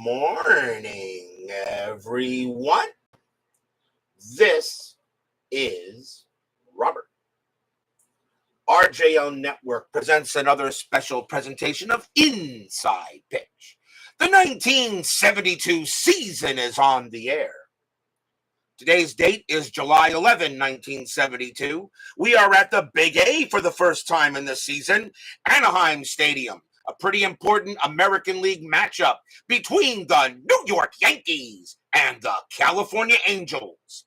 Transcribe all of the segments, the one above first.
morning, everyone. This is Robert. RJO Network presents another special presentation of Inside Pitch. The 1972 season is on the air. Today's date is July 11, 1972. We are at the Big A for the first time in this season, Anaheim Stadium. A pretty important American League matchup between the New York Yankees and the California Angels.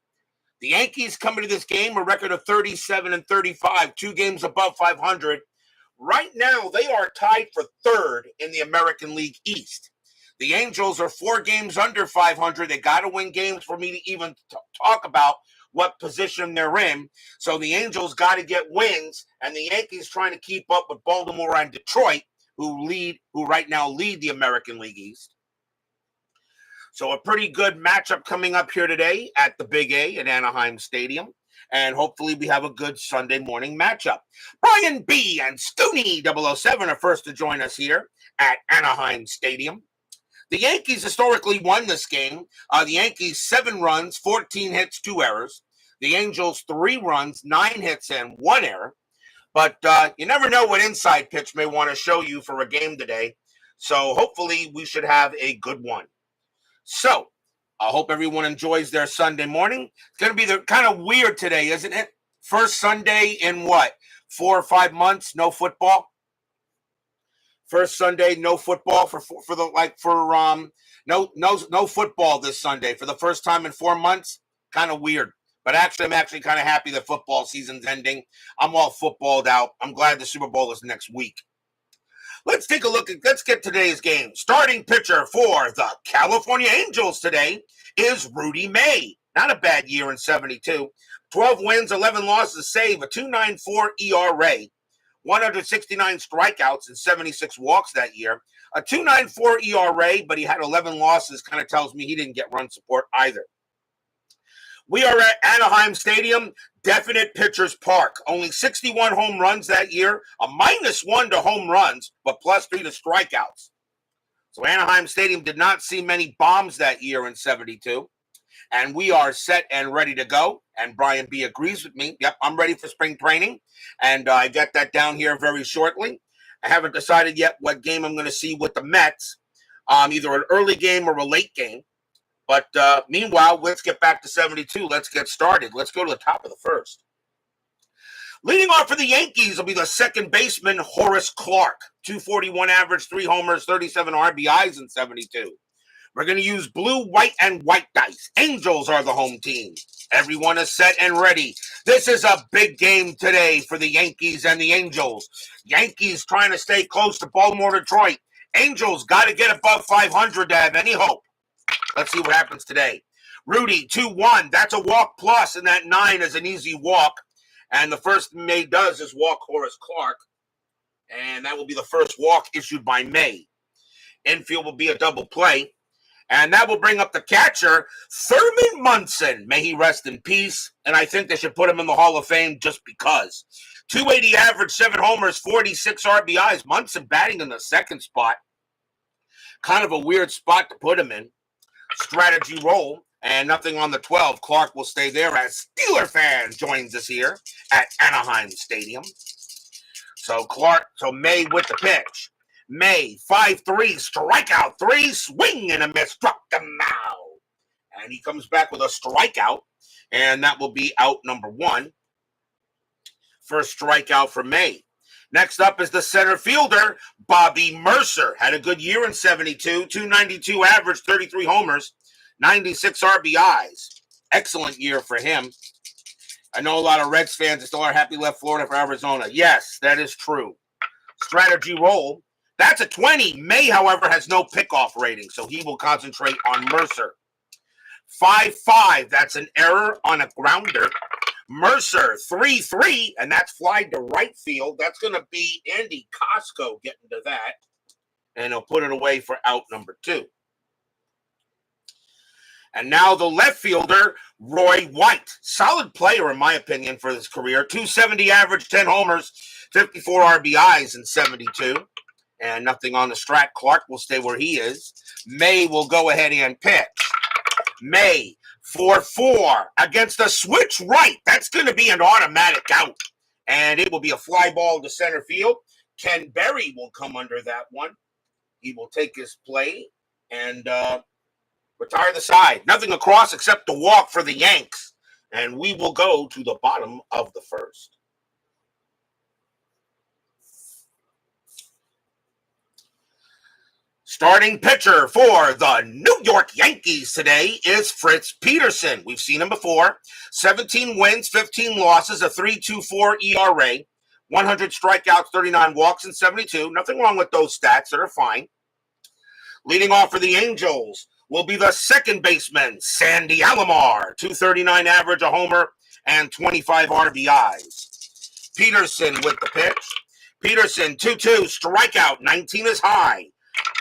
The Yankees come into this game a record of 37-35, 2 games above 500. Right now, they are tied for third in the American League East. The Angels are 4 games under 500. They got to win games for me to even talk about what position they're in. So the Angels got to get wins, and the Yankees trying to keep up with Baltimore and Detroit, who right now lead the American League East. So a pretty good matchup coming up here today at the Big A at Anaheim Stadium. And hopefully we have a good Sunday morning matchup. Brian B. and Scooney 007 are first to join us here at Anaheim Stadium. The Yankees historically won this game. The Yankees 7 runs, 14 hits, 2 errors. The Angels 3 runs, 9 hits, and 1 error. But you never know what Inside Pitch may want to show you for a game today. So hopefully we should have a good one. So I hope everyone enjoys their Sunday morning. It's going to be kind of weird today, isn't it? First Sunday in what? 4 or 5 months, no football. First Sunday, no football no football this Sunday for the first time in 4 months. Kind of weird. But actually, I'm kind of happy that football season's ending. I'm all footballed out. I'm glad the Super Bowl is next week. Let's get today's game. Starting pitcher for the California Angels today is Rudy May. Not a bad year in 72. 12 wins, 11 losses, save a 2.94 ERA. 169 strikeouts and 76 walks that year. A 2.94 ERA, but he had 11 losses. Kind of tells me he didn't get run support either. We are at Anaheim Stadium, definite pitcher's park. Only 61 home runs that year, a -1 to home runs, but +3 to strikeouts. So Anaheim Stadium did not see many bombs that year in 72. And we are set and ready to go. And Brian B. agrees with me. Yep, I'm ready for spring training. And I get that down here very shortly. I haven't decided yet what game I'm going to see with the Mets. Either an early game or a late game. But meanwhile, let's get back to 72. Let's get started. Let's go to the top of the first. Leading off for the Yankees will be the second baseman, Horace Clarke. 241 average, 3 homers, 37 RBIs in 72. We're going to use blue, white, and white dice. Angels are the home team. Everyone is set and ready. This is a big game today for the Yankees and the Angels. Yankees trying to stay close to Baltimore, Detroit. Angels got to get above 500 to have any hope. Let's see what happens today. Rudy, 2-1. That's a walk plus, and that 9 is an easy walk. And the first May does is walk Horace Clarke. And that will be the first walk issued by May. Infield will be a double play. And that will bring up the catcher, Thurman Munson. May he rest in peace. And I think they should put him in the Hall of Fame just because. 280 average, 7 homers, 46 RBIs. Munson batting in the second spot. Kind of a weird spot to put him in. Strategy roll, and nothing on the 12. Clarke will stay there as Steeler fan joins us here at Anaheim Stadium. So May with the pitch. May, 5-3, strikeout 3, swing and a miss, struck him out. And he comes back with a strikeout, and that will be out number 1. First strikeout for May. Next up is the center fielder, Bobby Mercer. Had a good year in 72, 292 average, 33 homers, 96 RBIs. Excellent year for him. I know a lot of Reds fans still are happy left Florida for Arizona. Yes, that is true. Strategy roll. That's a 20. May, however, has no pickoff rating, so he will concentrate on Mercer. 5-5. That's an error on a grounder. Mercer, 3-3, and that's flied to right field. That's going to be Andy Costco getting to that, and he'll put it away for out number 2. And now the left fielder, Roy White. Solid player, in my opinion, for his career. 270 average, 10 homers, 54 RBIs in 72. And nothing on the strat. Clark will stay where he is. May will go ahead and pitch. May 4-4 against a switch right. That's going to be an automatic out. And it will be a fly ball to center field. Ken Berry will come under that one. He will take his play and retire the side. Nothing across except the walk for the Yanks. And we will go to the bottom of the first. Starting pitcher for the New York Yankees today is Fritz Peterson. We've seen him before. 17 wins, 15 losses, a 3.24 ERA, 100 strikeouts, 39 walks, and 72. Nothing wrong with those stats. That are fine. Leading off for the Angels will be the second baseman, Sandy Alomar. 239 average, a homer, and 25 RBIs. Peterson with the pitch. Peterson, 2-2, strikeout, 19 is high.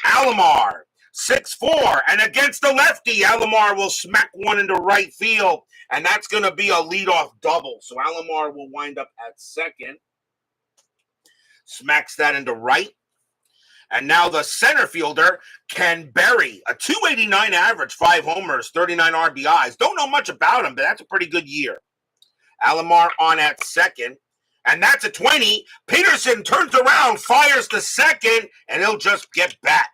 Alomar, 6-4, and against the lefty, Alomar will smack one into right field, and that's going to be a leadoff double. So Alomar will wind up at second. Smacks that into right. And now the center fielder, Ken Berry, a 289 average, 5 homers, 39 RBIs. Don't know much about him, but that's a pretty good year. Alomar on at second. And that's a 20. Peterson turns around, fires to second, and he'll just get back.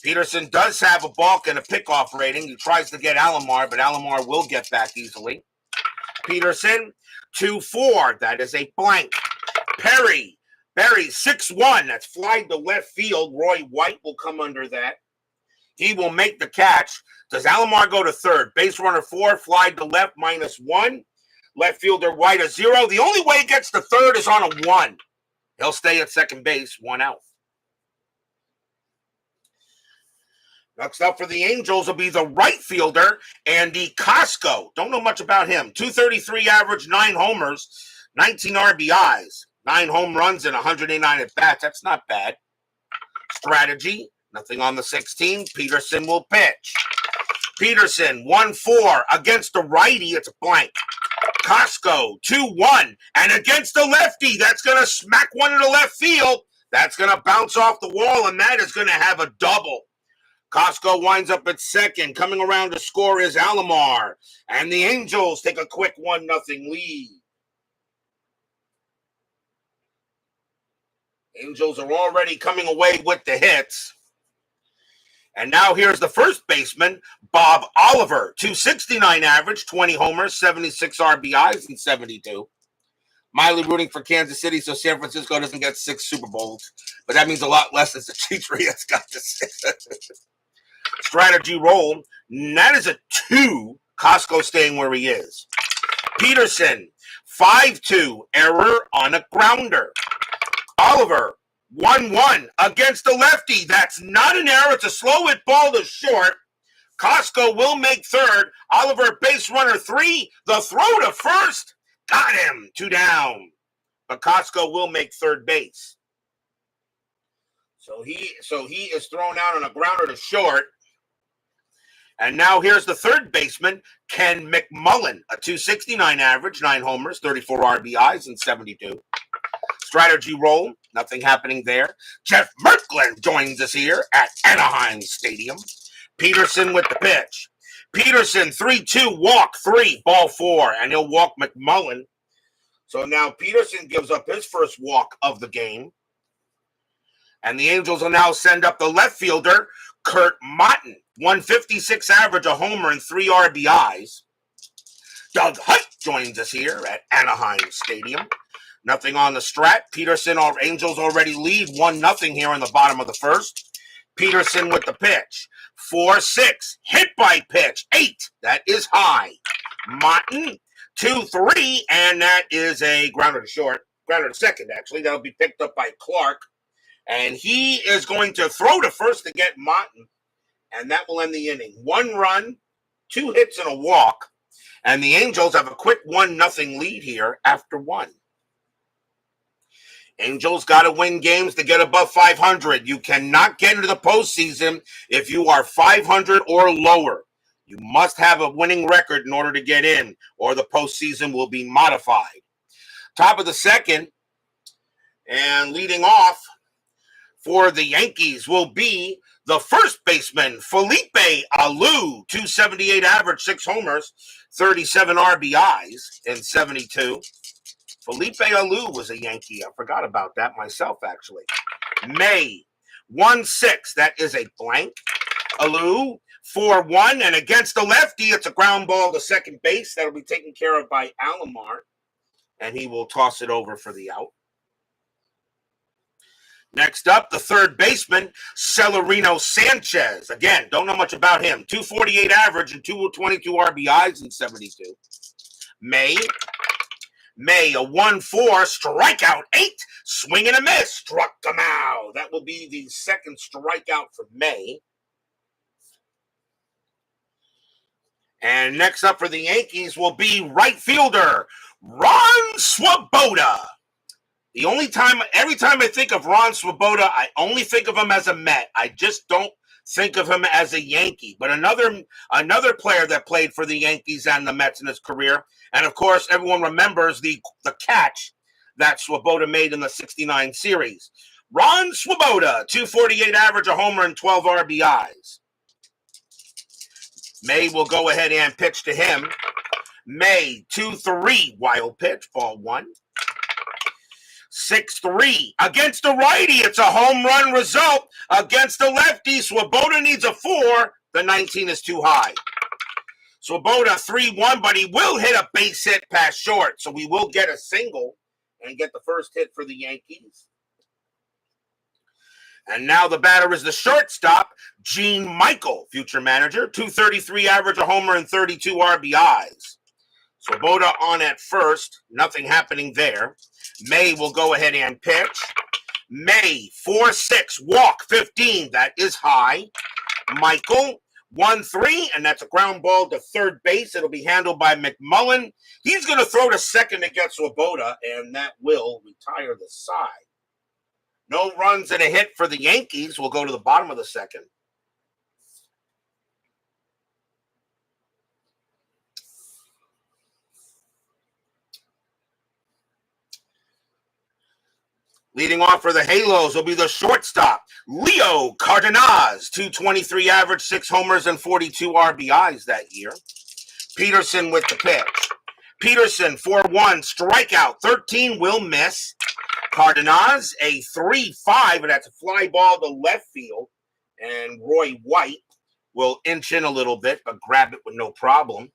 Peterson does have a balk and a pickoff rating. He tries to get Alomar, but Alomar will get back easily. Peterson, 2-4. That is a blank. Berry, 6-1. That's flied to left field. Roy White will come under that. He will make the catch. Does Alomar go to third? Base runner 4, fly to left, -1. Left fielder White a 0. The only way he gets to third is on a 1. He'll stay at second base, 1 out. Next up for the Angels will be the right fielder, Andy Cosco. Don't know much about him. 233 average, 9 homers, 19 RBIs, 9 home runs, and 189 at-bats. That's not bad. Strategy, nothing on the 16. Peterson will pitch. Peterson, 1-4. Against the righty, it's a blank. Cosco, 2-1. And against the lefty, that's going to smack one into left field. That's going to bounce off the wall, and that is going to have a double. Cosco winds up at second. Coming around to score is Alomar. And the Angels take a quick 1-0 lead. Angels are already coming away with the hits. And now here's the first baseman, Bob Oliver. 269 average, 20 homers, 76 RBIs, and 72. Miley rooting for Kansas City so San Francisco doesn't get 6 Super Bowls. But that means a lot less as the Patriots got to 6. Strategy roll. And that is a 2. Cosco staying where he is. Peterson, 5-2. Error on a grounder. Oliver, 1-1 against the lefty. That's not an error. It's a slow hit ball to short. Cosco will make third. Oliver, base runner 3. The throw to first. Got him. 2 down. But Cosco will make third base. So he is thrown out on a grounder to short. And now here's the third baseman, Ken McMullen. A 269 average, 9 homers, 34 RBIs, and 72. Strategy roll. Nothing happening there. Jeff Merklin joins us here at Anaheim Stadium. Peterson with the pitch. Peterson, 3-2, walk 3, ball 4, and he'll walk McMullen. So now Peterson gives up his first walk of the game. And the Angels will now send up the left fielder, Kurt Motton. 156 average, a homer, and 3 RBIs. Doug Hutt joins us here at Anaheim Stadium. Nothing on the strat. Peterson, our Angels already lead 1-0 here in the bottom of the first. Peterson with the pitch. 4-6. Hit by pitch. 8. That is high. Motton, 2-3. And that is a grounder to short. Grounder to second, actually. That'll be picked up by Clark. And he is going to throw to first to get Motton. And that will end the inning. 1 run, 2 hits, and a walk. And the Angels have a quick 1-0 lead here after 1. Angels got to win games to get above 500. You cannot get into the postseason if you are 500 or lower. You must have a winning record in order to get in, or the postseason will be modified. Top of the second, and leading off for the Yankees will be the first baseman, Felipe Alou, 278 average, 6 homers, 37 RBIs in 72. Felipe Alou was a Yankee. I forgot about that myself, actually. May 1-6. That is a blank. Alou 4-1. And against the lefty, it's a ground ball to second base. That'll be taken care of by Alomar. And he will toss it over for the out. Next up, the third baseman, Celerino Sanchez. Again, don't know much about him. 248 average and 222 RBIs in 72. May, a 1-4, strikeout 8, swing and a miss, struck him out. That will be the second strikeout for May. And next up for the Yankees will be right fielder, Ron Swoboda. Every time I think of Ron Swoboda, I only think of him as a Met. I just don't think of him as a Yankee. But another player that played for the Yankees and the Mets in his career, and of course everyone remembers the catch that Swoboda made in the '69 series. Ron Swoboda, 248 average, a homer, and 12 RBIs. May will go ahead and pitch to him. May 2-3, wild pitch, ball 1. 6-3. Against the righty, it's a home run result. Against the lefty, Swoboda needs a 4. The 19 is too high. Swoboda 3-1, but he will hit a base hit past short, so we will get a single and get the first hit for the Yankees. And now the batter is the shortstop, Gene Michael, future manager, 233 average, a homer, and 32 RBIs. Swoboda on at first, nothing happening there. May will go ahead and pitch. May 4-6, walk 15, that is high. Michael 1-3, and that's a ground ball to third base. It'll be handled by McMullen. He's going to throw to second against Swoboda, and that will retire the side. No runs and a hit for the Yankees. We'll go to the bottom of the second. Leading off for the Halos will be the shortstop, Leo Cardenas, 223 average, 6 homers, and 42 RBIs that year. Peterson with the pitch. Peterson, 4-1, strikeout, 13 will miss. Cardenas, a 3-5, and that's a fly ball to left field. And Roy White will inch in a little bit, but grab it with no problem.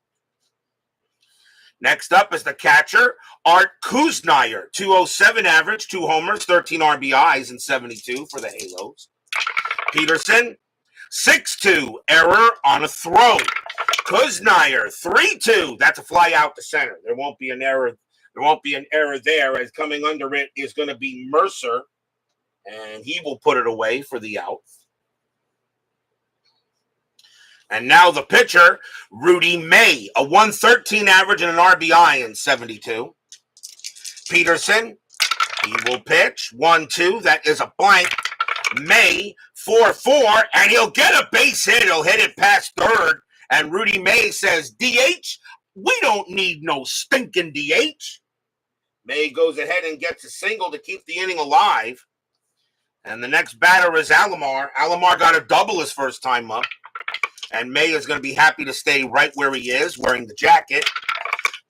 Next up is the catcher, Art Kuznire, 207 average, 2 homers, 13 RBIs in 72 for the Halos. Peterson, 6-2, error on a throw. Kuznire, 3-2, that's a fly out to center. There won't be an error. There won't be an error there, as coming under it is going to be Mercer, and he will put it away for the out. And now the pitcher, Rudy May, a 113 average and an RBI in 72. Peterson, he will pitch 1-2. That is a blank. May 4-4, and he'll get a base hit. He'll hit it past third. And Rudy May says, DH, we don't need no stinking DH. May goes ahead and gets a single to keep the inning alive. And the next batter is Alomar. Alomar got a double his first time up. And May is going to be happy to stay right where he is, wearing the jacket.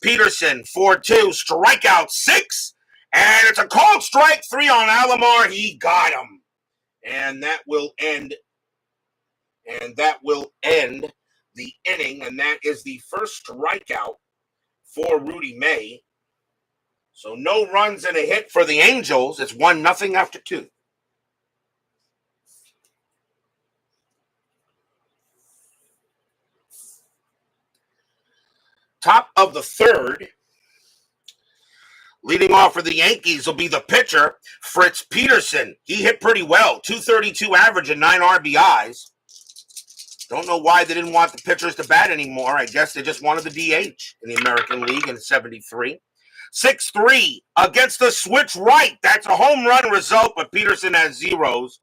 Peterson, 4-2, strikeout 6. And it's a called strike 3 on Alomar. He got him. And that will end the inning. And that is the first strikeout for Rudy May. So no runs and a hit for the Angels. It's 1-0 after 2. Top of the third, leading off for the Yankees will be the pitcher, Fritz Peterson. He hit pretty well, 232 average and 9 RBIs. Don't know why they didn't want the pitchers to bat anymore. I guess they just wanted the DH in the American League in 73. 6-3 against the switch right. That's a home run result, but Peterson has zeros.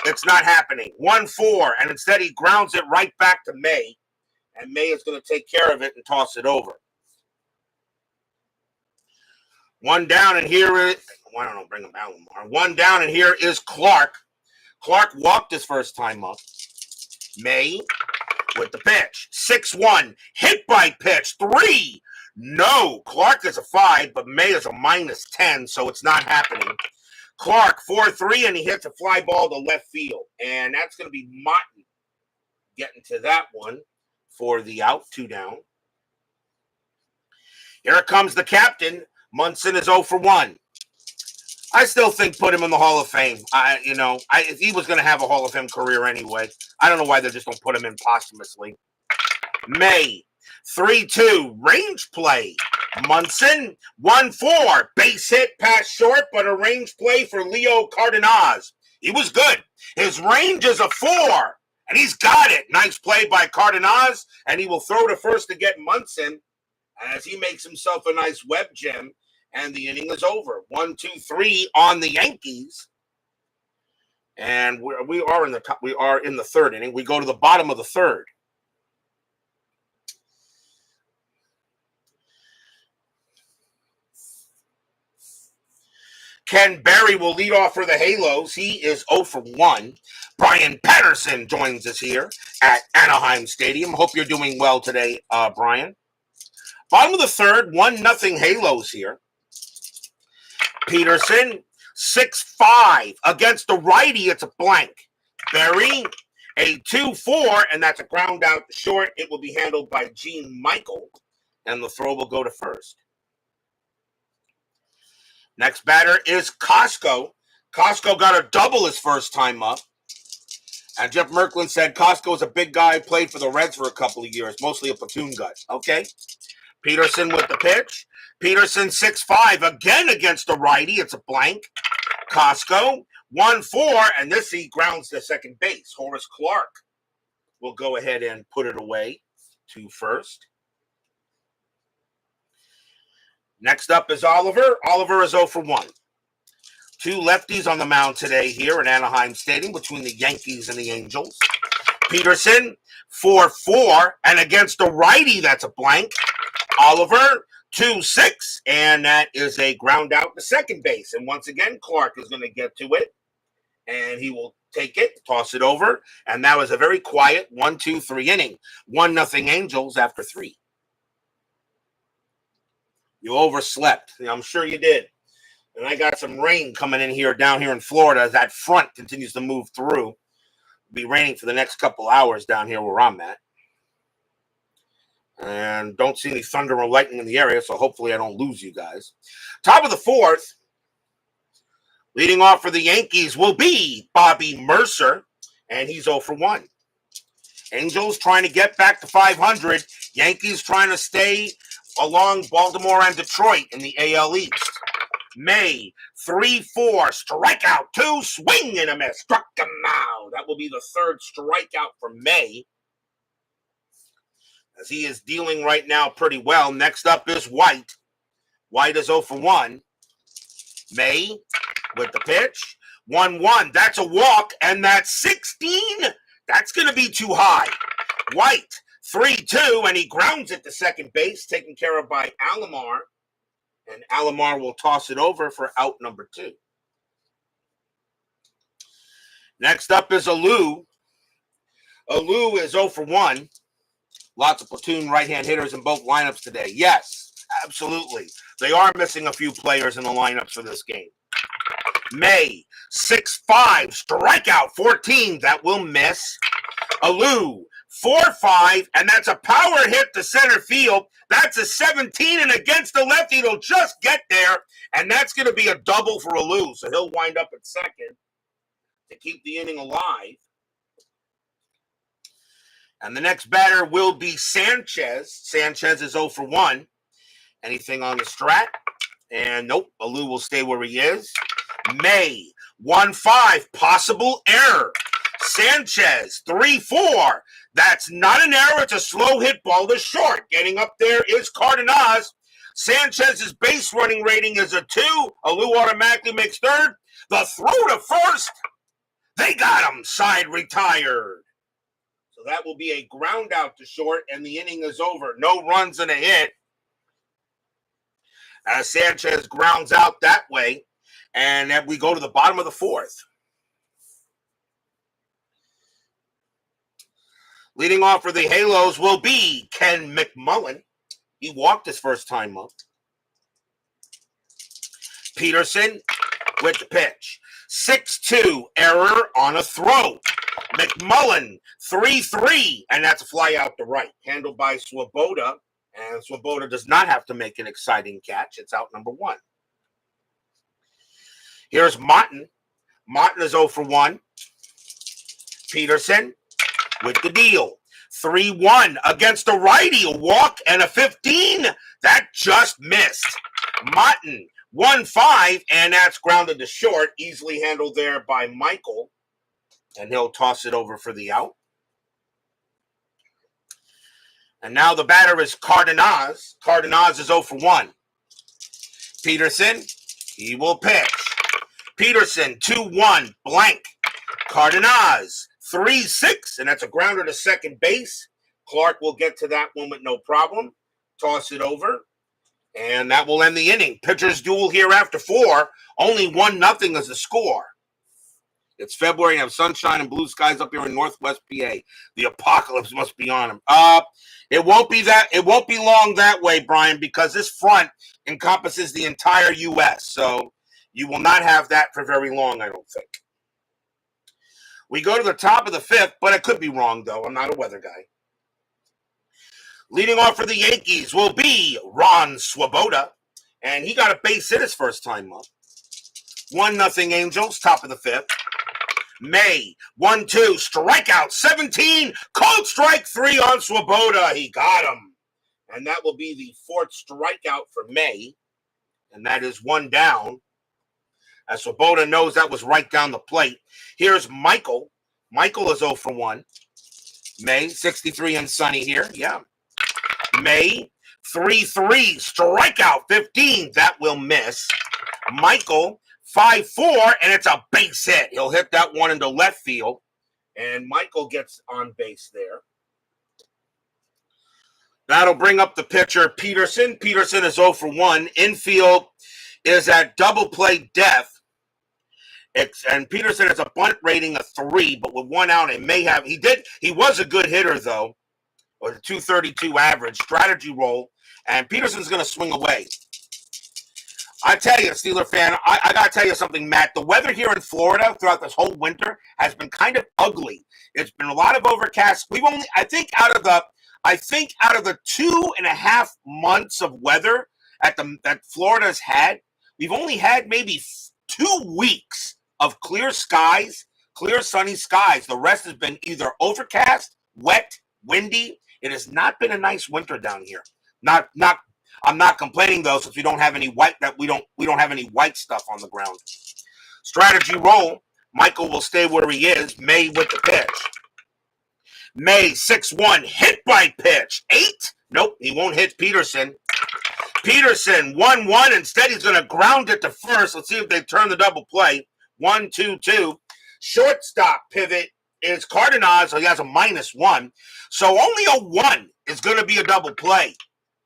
It's not happening. 1-4, and instead he grounds it right back to May. And May is going to take care of it and toss it over. One down, and here is, bring him down more. One down, and here is Clark. Clark walked his first time up. May with the pitch. 6-1. Hit by pitch. 3. No. Clark is a 5, but May is a -10, so it's not happening. Clark, 4-3, and he hits a fly ball to left field. And that's going to be Martin getting to that one for the out, 2 down. Here comes the captain. Munson is 0 for 1. I still think put him in the Hall of Fame. If he was going to have a Hall of Fame career anyway. I don't know why they just don't put him in posthumously. May, 3-2, range play. Munson, 1-4, base hit, pass short, but a range play for Leo Cardenas. He was good. His range is a 4, and he's got it. Nice play by Cardenas, and he will throw to first to get Munson as he makes himself a nice web gem. And the inning is over. 1-2-3 on the Yankees. And we are in the third inning. We go to the bottom of the third. Ken Berry will lead off for the Halos. He is 0 for 1. Brian Peterson joins us here at Anaheim Stadium. Hope you're doing well today, Brian. Bottom of the third, 1-0 Halos here. Peterson, 6-5 against the righty. It's a blank. Berry, a 2-4, and that's a ground out to short. It will be handled by Gene Michael, and the throw will go to first. Next batter is Costco. Costco got a double his first time up. And Jeff Merklin said Costco is a big guy, played for the Reds for a couple of years, mostly a platoon guy. Okay. Peterson with the pitch. Peterson 6-5 again against the righty. It's a blank. Costco 1-4, and this he grounds to second base. Horace Clark will go ahead and put it away to first. Next up is Oliver. Oliver is 0 for 1. 2 lefties on the mound today here at Anaheim Stadium between the Yankees and the Angels. Peterson 4-4, and against the righty, that's a blank. Oliver, 2-6, and that is a ground out to second base. And once again, Clark is going to get to it, and he will take it, toss it over, and that was a very quiet 1-2-3 inning. 1-0 Angels after 3. You overslept. I'm sure you did. And I got some rain coming in here, down here in Florida, as that front continues to move through. It'll be raining for the next couple hours down here where I'm at. And don't see any thunder or lightning in the area, so hopefully I don't lose you guys. Top of the fourth, leading off for the Yankees will be Bobby Mercer, and he's 0 for 1. Angels trying to get back to 500. Yankees trying to stay along Baltimore and Detroit in the AL East. May, 3-4, strikeout, 2, swing and a miss. Struck him out. That will be the third strikeout for May, as he is dealing right now pretty well. Next up is White. White is 0 for 1. May with the pitch. 1-1. That's a walk, and that's 16. That's going to be too high. White, 3-2, and he grounds it to second base, taken care of by Alomar. And Alomar will toss it over for out number 2. Next up is Alou. Alou is 0 for 1. Lots of platoon right-hand hitters in both lineups today. Yes, absolutely. They are missing a few players in the lineups for this game. May, 6-5, strikeout, 14. That will miss. Alou, 4-5, and that's a power hit to center field. That's a 17, and against the lefty, it'll just get there, and that's going to be a double for Alou, so he'll wind up at second to keep the inning alive. And the next batter will be Sanchez. Sanchez is 0 for 1. Anything on the strat? And nope, Alou will stay where he is. May, 1-5, possible error. Sanchez, 3-4. That's not an error. It's a slow hit ball to short. Getting up there is Cardenas. Sanchez's base running rating is a 2. Alou automatically makes third. The throw to first. They got him. Side retired. So that will be a ground out to short, and the inning is over. No runs and a hit. Sanchez grounds out that way, and then we go to the bottom of the fourth. Leading off for the Halos will be Ken McMullen. He walked his first time up. Peterson with the pitch. 6-2 error on a throw. McMullen 3-3, and that's a fly out to right. Handled by Swoboda, and Swoboda does not have to make an exciting catch. It's out number 1. Here's Martin. Martin is 0 for 1. Peterson with the deal. 3-1 against the righty. A walk and a 15. That just missed. Martin 1-5, and that's grounded to short. Easily handled there by Michael. And he'll toss it over for the out. And now the batter is Cardenas. Cardenas is 0 for 1. Peterson, he will pitch. Peterson, 2-1, blank. Cardenas, 3-6, and that's a grounder to second base. Clark will get to that one with no problem. Toss it over, and that will end the inning. Pitchers duel here after 4. Only 1-0 is the score. It's February and have sunshine and blue skies up here in Northwest PA. The apocalypse must be on them. It won't be long that way, Brian, because this front encompasses the entire U.S., so you will not have that for very long, I don't think. We go to the top of the 5th, but I could be wrong, though. I'm not a weather guy. Leading off for the Yankees will be Ron Swoboda, and he got a base hit his first time up. 1-0 Angels, top of the 5th. May, 1-2, strikeout, 17, called strike 3 on Swoboda. He got him. And that will be the 4th strikeout for May, and that is 1 down. As Swoboda knows that was right down the plate. Here's Michael. Michael is 0 for 1. May, 63 and sunny here. Yeah. May, 3-3, strikeout, 15. That will miss. Michael, 5-4, and it's a base hit. He'll hit that one into left field, and Michael gets on base there. That'll bring up the pitcher, Peterson. Peterson is 0 for 1. Infield is at double play death. And Peterson has a bunt rating of 3, but with 1 out, he was a good hitter, though, with a 232 average, strategy roll, and Peterson's going to swing away. I tell you, Steeler fan, I got to tell you something, Matt. The weather here in Florida throughout this whole winter has been kind of ugly. It's been a lot of overcast. I think out of the 2.5 months of weather that Florida's had, we've only had maybe 2 weeks of clear skies, clear sunny skies. The rest has been either overcast, wet, windy. It has not been a nice winter down here. I'm not complaining though, since we don't have any white have any white stuff on the ground. Strategy roll. Michael will stay where he is. May with the pitch. May 6-1 hit by pitch. 8. Nope, he won't hit Peterson. Peterson 1-1. Instead, he's going to ground it to first. Let's see if they turn the double play. 1-2-2. Shortstop pivot is Cardenas. So he has a -1. So only a 1 is going to be a double play.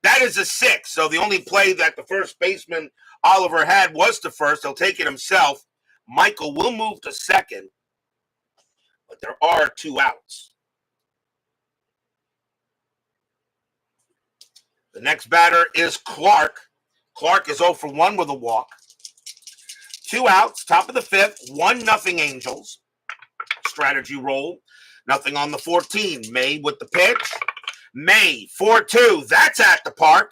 That is a 6. So the only play that the first baseman, Oliver, had was to first. He'll take it himself. Michael will move to second. But there are 2 outs. The next batter is Clark. Clark is 0 for 1 with a walk. 2 outs, top of the 5th, 1-0 Angels. Strategy roll. Nothing on the 14. May with the pitch. May 4-2. That's at the park.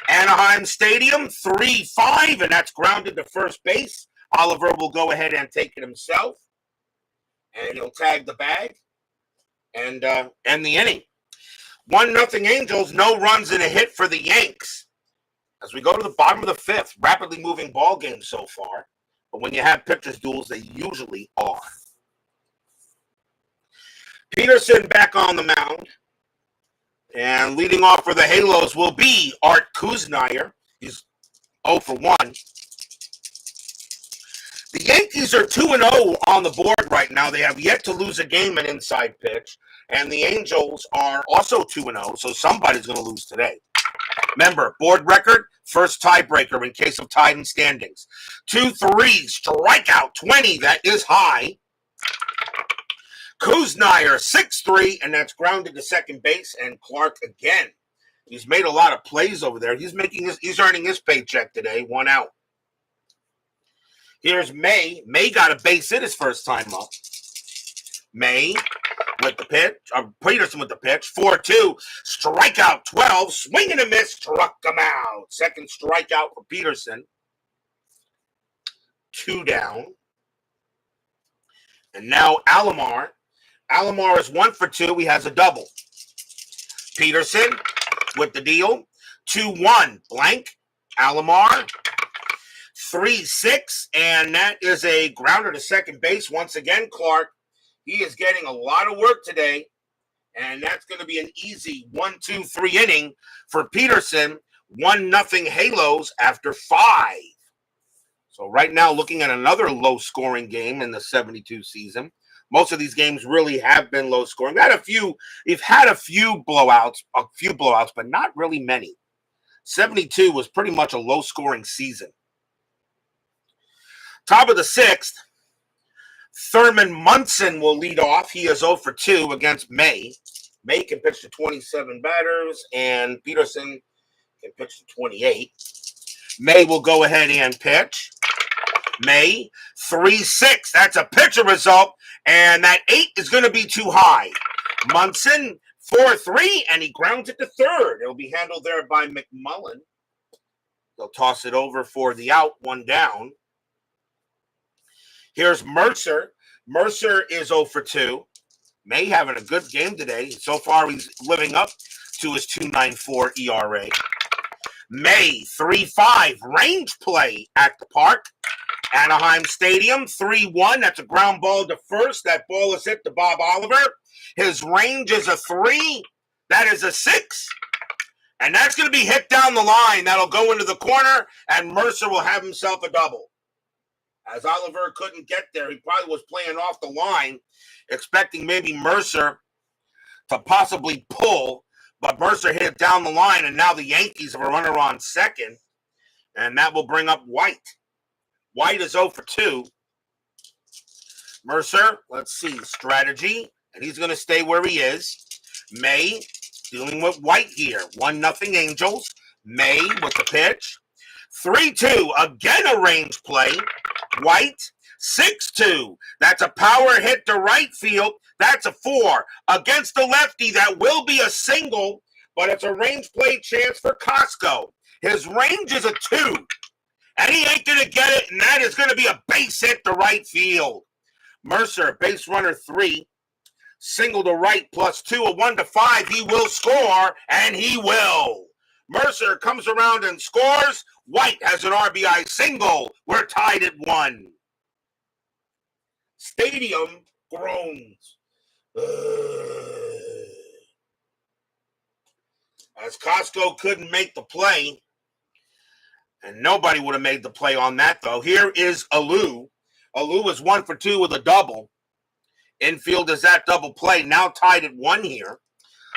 Anaheim Stadium 3-5, and that's grounded to first base. Oliver will go ahead and take it himself, and he'll tag the bag and end the inning. 1-0 Angels. No runs and a hit for the Yanks. As we go to the bottom of the 5th, rapidly moving ball game so far. But when you have pitchers duels, they usually are. Peterson back on the mound. And leading off for the Halos will be Art Kuznire. He's 0 for 1. The Yankees are 2-0 on the board right now. They have yet to lose a game in inside pitch. And the Angels are also 2-0, so somebody's going to lose today. Remember, board record, first tiebreaker in case of tied in standings. 2-3, strikeout 20, that is high. Kuznir, 6-3, and that's grounded to second base. And Clark again. He's made a lot of plays over there. He's earning his paycheck today, 1 out. Here's May. May got a base hit his first time up. May with the pitch. Peterson with the pitch. 4-2. Strikeout 12. Swing and a miss. Struck him out. Second strikeout for Peterson. 2 down. And now Alomar. Alomar is 1 for 2. He has a double. Peterson with the deal. 2-1. Blank. Alomar. 3-6. And that is a grounder to second base. Once again, Clark. He is getting a lot of work today. And that's going to be an easy 1-2-3 inning for Peterson. 1-0 Halos after 5. So right now, looking at another low-scoring game in the 72 season. Most of these games really have been low-scoring. We've had a few blowouts, but not really many. 72 was pretty much a low-scoring season. Top of the 6th, Thurman Munson will lead off. He is 0 for 2 against May. May can pitch to 27 batters, and Peterson can pitch to 28. May will go ahead and pitch. May, 3-6. That's a pitcher result, and that 8 is going to be too high. Munson, 4-3, and he grounds it to third. It'll be handled there by McMullen. They'll toss it over for the out, 1 down. Here's Mercer. Mercer is 0 for 2. May having a good game today. So far, he's living up to his 2.94 ERA. May, 3-5. Range play at the park. Anaheim Stadium, 3-1. That's a ground ball to first. That ball is hit to Bob Oliver. His range is a 3. That is a 6. And that's going to be hit down the line. That'll go into the corner, and Mercer will have himself a double. As Oliver couldn't get there, he probably was playing off the line, expecting maybe Mercer to possibly pull, but Mercer hit it down the line, and now the Yankees have a runner on second, and that will bring up White. White is 0 for 2. Mercer, let's see, strategy, and he's going to stay where he is. May, dealing with White here. 1-0 Angels. May with the pitch. 3-2, again a range play. White, 6-2. That's a power hit to right field. That's a 4. Against the lefty, that will be a single, but it's a range play chance for Costco. His range is a 2. And he ain't going to get it, and that is going to be a base hit to right field. Mercer, base runner 3. Single to right plus 2, a 1-5. He will score, and he will. Mercer comes around and scores. White has an RBI single. We're tied at 1. Stadium groans. As Costco couldn't make the play. And nobody would have made the play on that, though. Here is Alou. Alou is 1 for 2 with a double. Infield is that double play. Now tied at 1 here.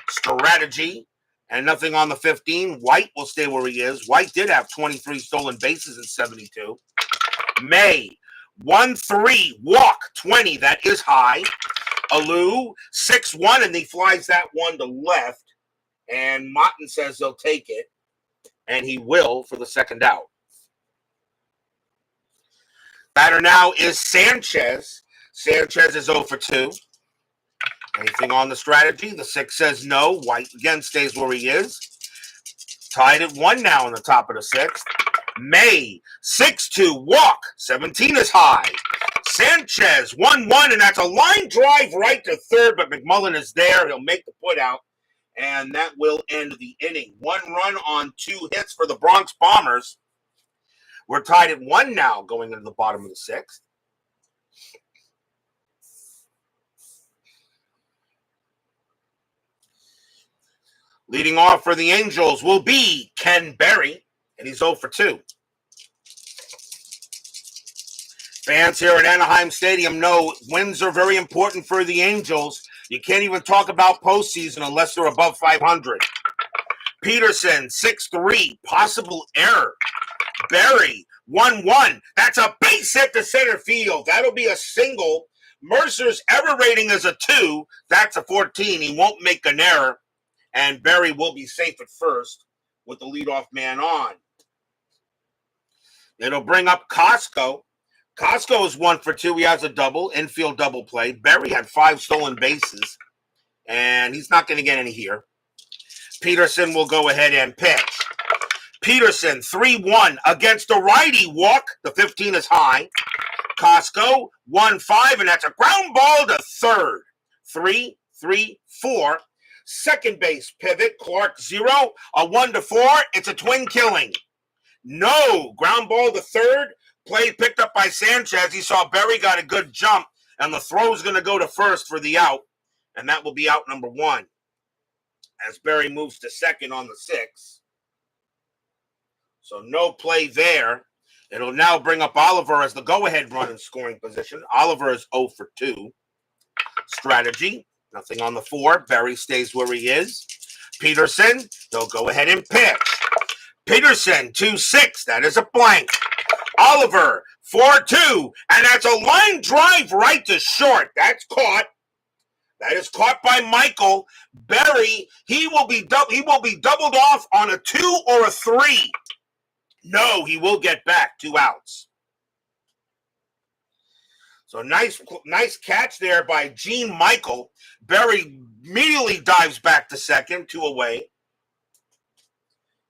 Strategy. And nothing on the 15. White will stay where he is. White did have 23 stolen bases in 72. May. 1-3. Walk. 20. That is high. Alou. 6-1. And he flies that one to left. And Motton says he'll take it. And he will for the second out. Batter now is Sanchez. Sanchez is 0 for 2. Anything on the strategy? The 6 says no. White again stays where he is. Tied at 1 now in the top of the 6th. May, 6-2, walk. 17 is high. Sanchez, 1-1, and that's a line drive right to third, but McMullen is there. He'll make the put out, and that will end the inning. 1 run on 2 hits for the Bronx Bombers. We're tied at 1 now going into the bottom of the 6th. Leading off for the Angels will be Ken Berry, and he's 0 for 2. Fans here at Anaheim Stadium know wins are very important for the Angels. You can't even talk about postseason unless they're above 500. Peterson, 6-3, possible error. Berry, 1-1. That's a base hit to center field. That'll be a single Mercer's error rating is a 2. That's a 14. He won't make an error. And Berry will be safe at first with the leadoff man on. It'll bring up Costco. Costco is 1 for 2. He has a double, infield double play. Berry had 5 stolen bases, and he's not going to get any here. Peterson will go ahead and pitch. Peterson, 3-1 against a righty walk. The 15 is high. Costco, 1-5, and that's a ground ball to third. 3-3-4. Second base pivot, Clark 0. A 1-4. It's a twin killing. No, ground ball to third. Play picked up by Sanchez. He saw Berry got a good jump, and the throw is going to go to first for the out, and that will be out number 1 as Berry moves to second on the 6. So no play there. It'll now bring up Oliver as the go-ahead run in scoring position. Oliver is 0 for 2. Strategy, nothing on the 4. Berry stays where he is. Peterson, they'll go ahead and pitch. Peterson, 2-6. That is a blank. Oliver, 4-2. And that's a line drive right to short. That's caught. That is caught by Michael. Berry, he will be doubled off on a 2 or a 3. No, he will get back 2 outs. So nice catch there by Gene Michael. Berry immediately dives back to second, 2 away.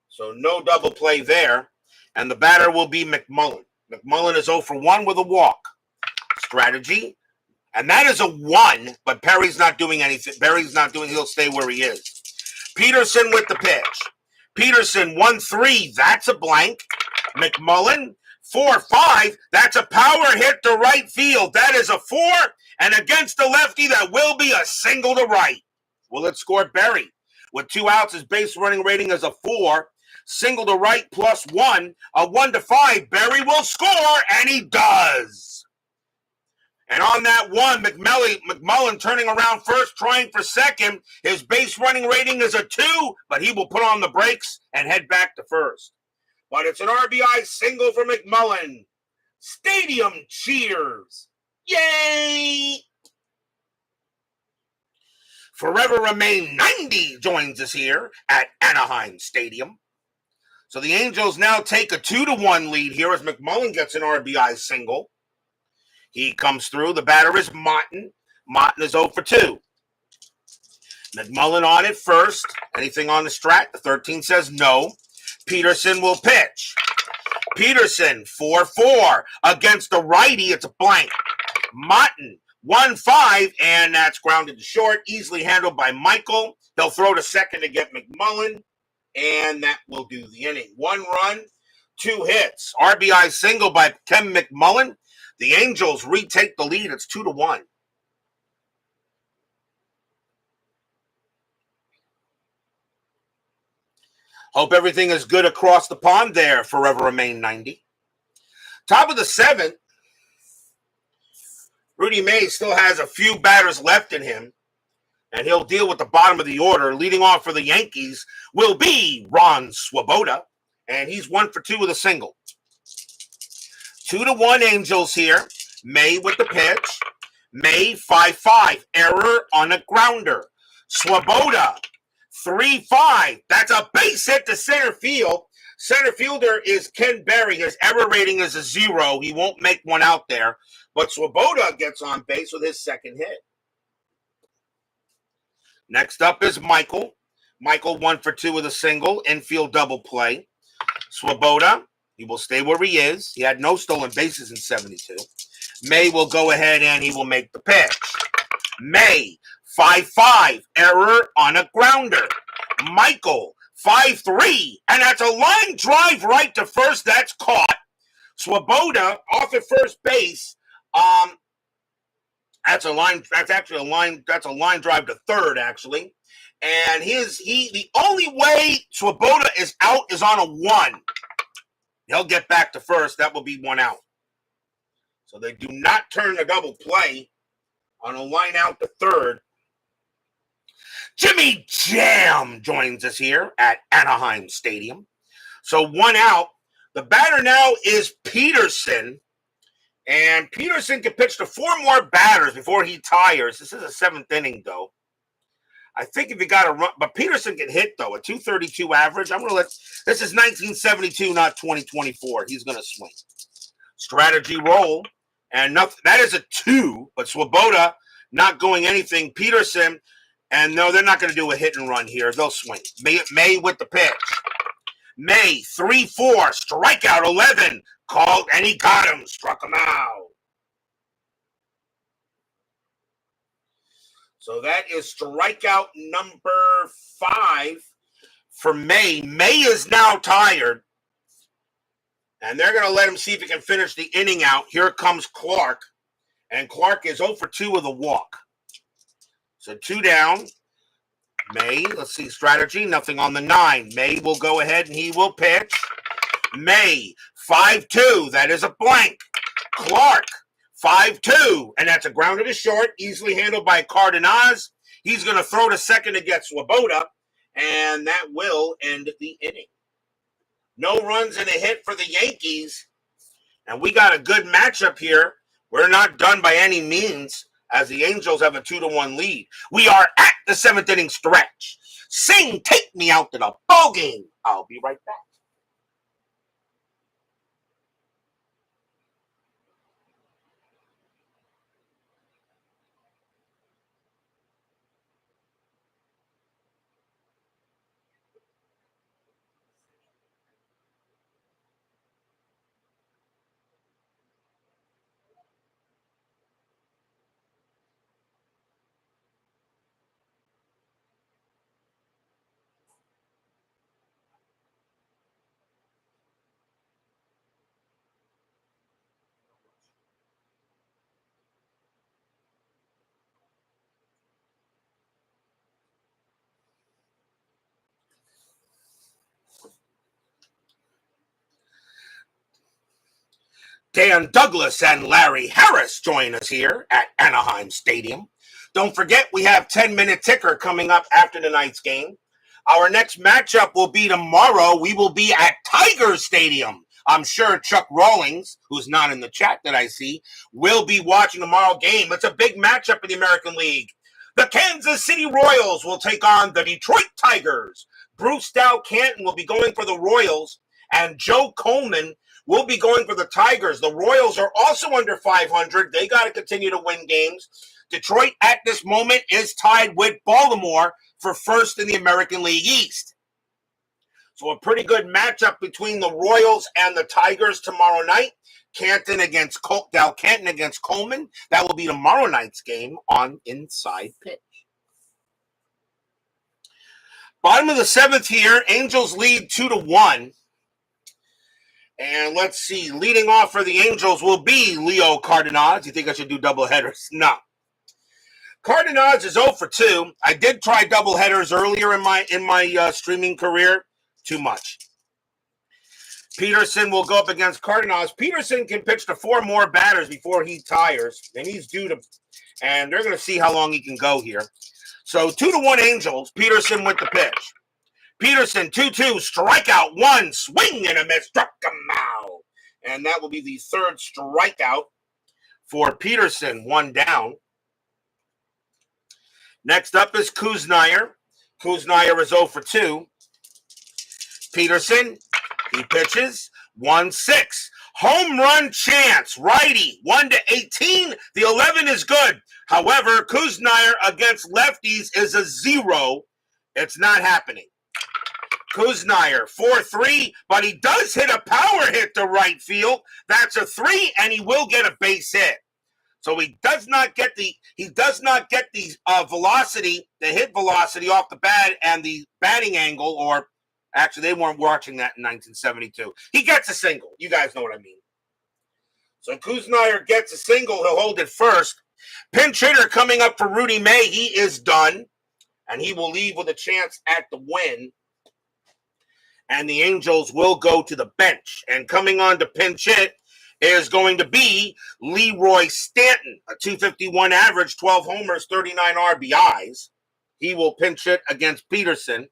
So no double play there. And the batter will be McMullen. McMullen is 0 for 1 with a walk. Strategy. And that is a 1, but Perry's not doing anything. He'll stay where he is. Peterson with the pitch. Peterson, 1-3. That's a blank. McMullen, 4-5. That's a power hit to right field. That is a 4. And against the lefty, that will be a single to right. Will it score Berry? With 2 outs, his base running rating is a 4. Single to right plus 1. A 1-5. Berry will score, and he does. And on that 1, McMullen turning around first, trying for second. His base running rating is a 2, but he will put on the brakes and head back to first. But it's an RBI single for McMullen. Stadium cheers. Yay! Forever Remain 90 joins us here at Anaheim Stadium. So the Angels now take a 2-1 lead here as McMullen gets an RBI single. He comes through. The batter is Martin. Martin is 0 for 2. McMullen on it first. Anything on the strat? The 13 says no. Peterson will pitch. Peterson, 4-4. Against the righty, it's a blank. Martin, 1-5, and that's grounded to short. Easily handled by Michael. They'll throw to second to get McMullen, and that will do the inning. 1 run, 2 hits. RBI single by Ken McMullen. The Angels retake the lead. It's 2-1. Hope everything is good across the pond there. Forever Remain 90. Top of the 7th. Rudy Mays still has a few batters left in him, and he'll deal with the bottom of the order. Leading off for the Yankees will be Ron Swoboda, and he's 1 for 2 with a single. 2-1 Angels here. May with the pitch. May, 5-5. Error on a grounder. Swoboda, 3-5. That's a base hit to center field. Center fielder is Ken Berry. His error rating is a 0. He won't make one out there. But Swoboda gets on base with his second hit. Next up is Michael. Michael 1 for 2 with a single. Infield double play. Swoboda, he will stay where he is. He had no stolen bases in 72. May will go ahead and he will make the pitch. May, 5-5. Error on a grounder. Michael, 5-3. And that's a line drive right to first. That's caught. Swoboda off at first base. That's a line drive to third, actually. And the only way Swoboda is out is on a 1. He'll get back to first. That will be 1 out. So they do not turn the double play on a line out to third. Jimmy Jam joins us here at Anaheim Stadium. So 1 out. The batter now is Peterson. And Peterson can pitch to 4 more batters before he tires. This is a 7th inning, though. I think if you got to run, but Peterson can hit, though, a 232 average. I'm going to this is 1972, not 2024. He's going to swing. Strategy roll. And nothing, that is a 2, but Swoboda not going anything. Peterson, and no, they're not going to do a hit and run here. They'll swing. May with the pitch. May, 3-4, strikeout 11. Called, and he got him. Struck him out. So that is strikeout number 5 for May. May is now tired. And they're going to let him see if he can finish the inning out. Here comes Clark. And Clark is 0 for 2 with a walk. So 2 down. May, let's see, strategy, nothing on the 9. May will go ahead and he will pitch. May, 5-2. That is a blank. Clark, 5-2. And that's a grounder to short, easily handled by Cardenas. He's going to throw to second against Swoboda. And that will end the inning. No runs and a hit for the Yankees. And we got a good matchup here. We're not done by any means, as the Angels have a 2-1 lead. We are at the 7th inning stretch. Sing, take me out to the ball game. I'll be right back. Dan Douglas and Larry Harris join us here at Anaheim Stadium. Don't forget, we have 10-minute ticker coming up after tonight's game. Our next matchup will be tomorrow. We will be at Tiger Stadium. I'm sure Chuck Rawlings, who's not in the chat that I see, will be watching tomorrow's game. It's a big matchup in the American League. The Kansas City Royals will take on the Detroit Tigers. Bruce Dow Canton will be going for the Royals, and Joe Coleman will be going for the Tigers. The Royals are also under 500. They got to continue to win games. Detroit at this moment is tied with Baltimore for first in the American League East. So a pretty good matchup between the Royals and the Tigers tomorrow night. Canton against Dow Canton against Coleman. That will be tomorrow night's game on Inside Pitch. Bottom of the 7th here, Angels lead 2-1. And let's see, leading off for the Angels will be Leo Cardenas. You think I should do double headers? No. Cardenas is 0 for 2. I did try double headers earlier in my streaming career. Too much. Peterson will go up against Cardenas. Peterson can pitch to 4 more batters before he tires, and he's due to. And they're going to see how long he can go here. So 2-1 Angels. Peterson with the pitch. Peterson, 2-2, strikeout 1, swing and a miss, struck him out. And that will be the 3rd strikeout for Peterson, 1 down. Next up is Kuznire. Kuznire is 0 for 2. Peterson, he pitches, 1-6. Home run chance, righty, 1-18. The 11 is good. However, Kuznire against lefties is a 0. It's not happening. Kuznire, 4-3, but he does hit a power hit to right field. That's a 3, and he will get a base hit. So he does not get the velocity, the hit velocity off the bat and the batting angle, or actually they weren't watching that in 1972. He gets a single. You guys know what I mean. So Kuznire gets a single. He'll hold it first. Pinch hitter coming up for Rudy May. He is done, and he will leave with a chance at the win. And the Angels will go to the bench. And coming on to pinch hit is going to be Leroy Stanton, a 251 average, 12 homers, 39 RBIs. He will pinch hit against Peterson.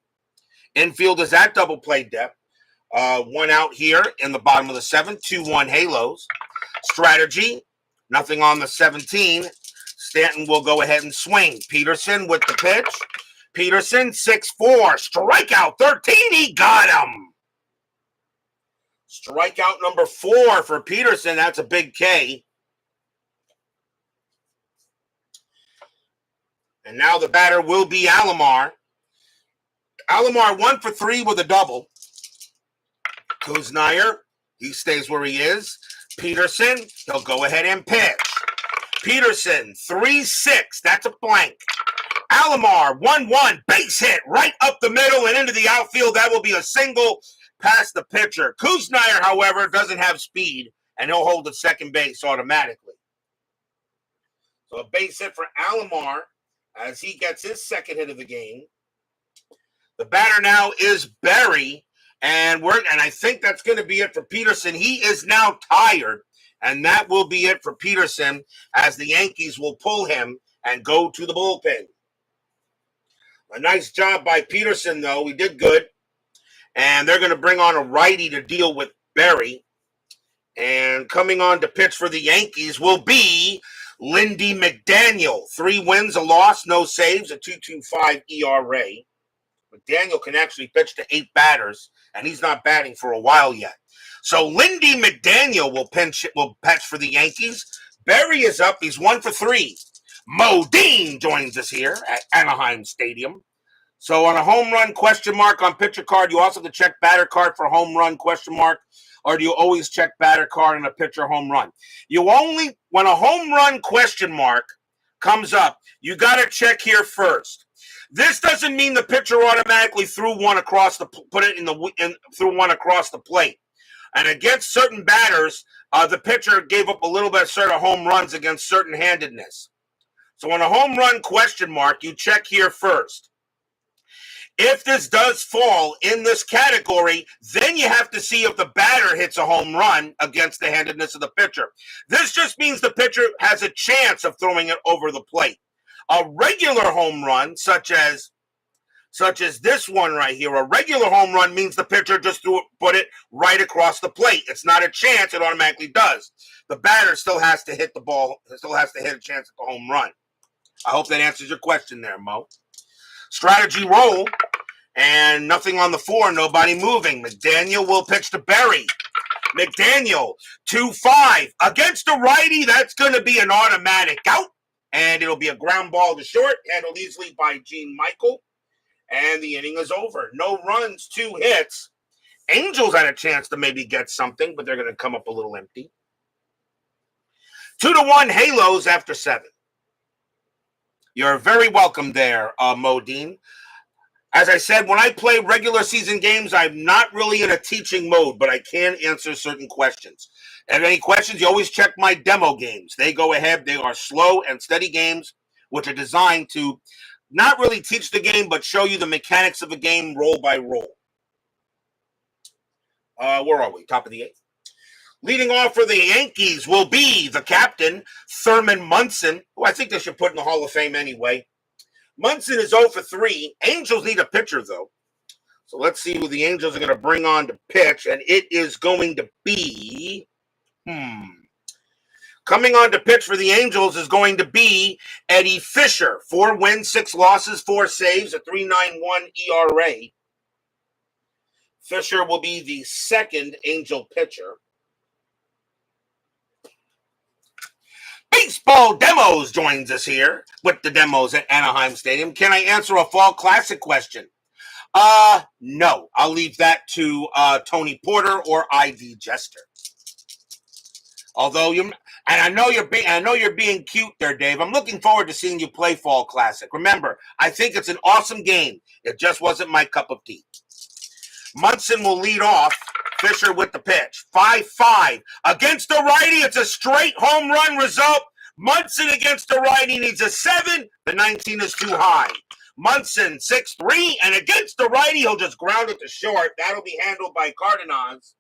Infield is at double play depth. 1 out here in the bottom of the 7th, 2-1 Halos. Strategy, nothing on the 17. Stanton will go ahead and swing. Peterson with the pitch. Peterson, 6-4. Strikeout 13. He got him. Strikeout number 4 for Peterson. That's a big K. And now the batter will be Alomar. Alomar 1 for 3 with a double. Kuznaier, he stays where he is. Peterson, he'll go ahead and pitch. Peterson, 3-6. That's a blank. Alomar, 1-1. Base hit right up the middle and into the outfield. That will be a single past the pitcher. Kuznaier, however, doesn't have speed, and he'll hold the second base automatically. So a base hit for Alomar as he gets his second hit of the game. The batter now is Berry, and I think that's going to be it for Peterson. He is now tired, and that will be it for Peterson as the Yankees will pull him and go to the bullpen. A nice job by Peterson, though. He did good. And they're going to bring on a righty to deal with Berry. And coming on to pitch for the Yankees will be Lindy McDaniel. 3 wins, a loss, no saves, a 2.25 ERA. McDaniel can actually pitch to 8 batters, and he's not batting for a while yet. So Lindy McDaniel will pitch for the Yankees. Berry is up. He's 1 for 3. Modine joins us here at Anaheim Stadium. So on a home run question mark on pitcher card, you also have to check batter card for home run question mark, or do you always check batter card on a pitcher home run? When a home run question mark comes up, you got to check here first. This doesn't mean the pitcher automatically threw one across the plate. And against certain batters, the pitcher gave up a little bit of home runs against certain handedness. So on a home run question mark, you check here first. If this does fall in this category, then you have to see if the batter hits a home run against the handedness of the pitcher. This just means the pitcher has a chance of throwing it over the plate. A regular home run, such as this one right here, a regular home run means the pitcher just put it right across the plate. It's not a chance, it automatically does. The batter still has to hit the ball, still has to hit a chance at the home run. I hope that answers your question there, Mo. Strategy roll, and nothing on the 4, nobody moving. McDaniel will pitch to Berry. McDaniel, 2-5. Against a righty, that's going to be an automatic out, and it'll be a ground ball to short, handled easily by Gene Michael, and the inning is over. No runs, 2 hits. Angels had a chance to maybe get something, but they're going to come up a little empty. 2-1 Halos after 7. You're very welcome there, Modine. As I said, when I play regular season games, I'm not really in a teaching mode, but I can answer certain questions. If any questions, you always check my demo games. They go ahead. They are slow and steady games, which are designed to not really teach the game, but show you the mechanics of the game roll by roll. Where are we? Top of the 8th. Leading off for the Yankees will be the captain, Thurman Munson, who I think they should put in the Hall of Fame anyway. Munson is 0 for 3. Angels need a pitcher, though. So let's see who the Angels are going to bring on to pitch, and it is going to be... Coming on to pitch for the Angels is going to be Eddie Fisher. 4 wins, 6 losses, 4 saves, a 3.91 ERA. Fisher will be the second Angel pitcher. Baseball Demos joins us here with the demos at Anaheim Stadium. Can I answer a Fall Classic question? No. I'll leave that to Tony Porter or ID Jester. Although I know you're being cute there, Dave. I'm looking forward to seeing you play Fall Classic. Remember, I think it's an awesome game. It just wasn't my cup of tea. Munson will lead off. Fisher with the pitch. 5-5. Against the righty, it's a straight home run result. Munson against the righty needs a 7. The 19 is too high. Munson, 6-3. And against the righty, he'll just ground it to short. That'll be handled by Cardenas.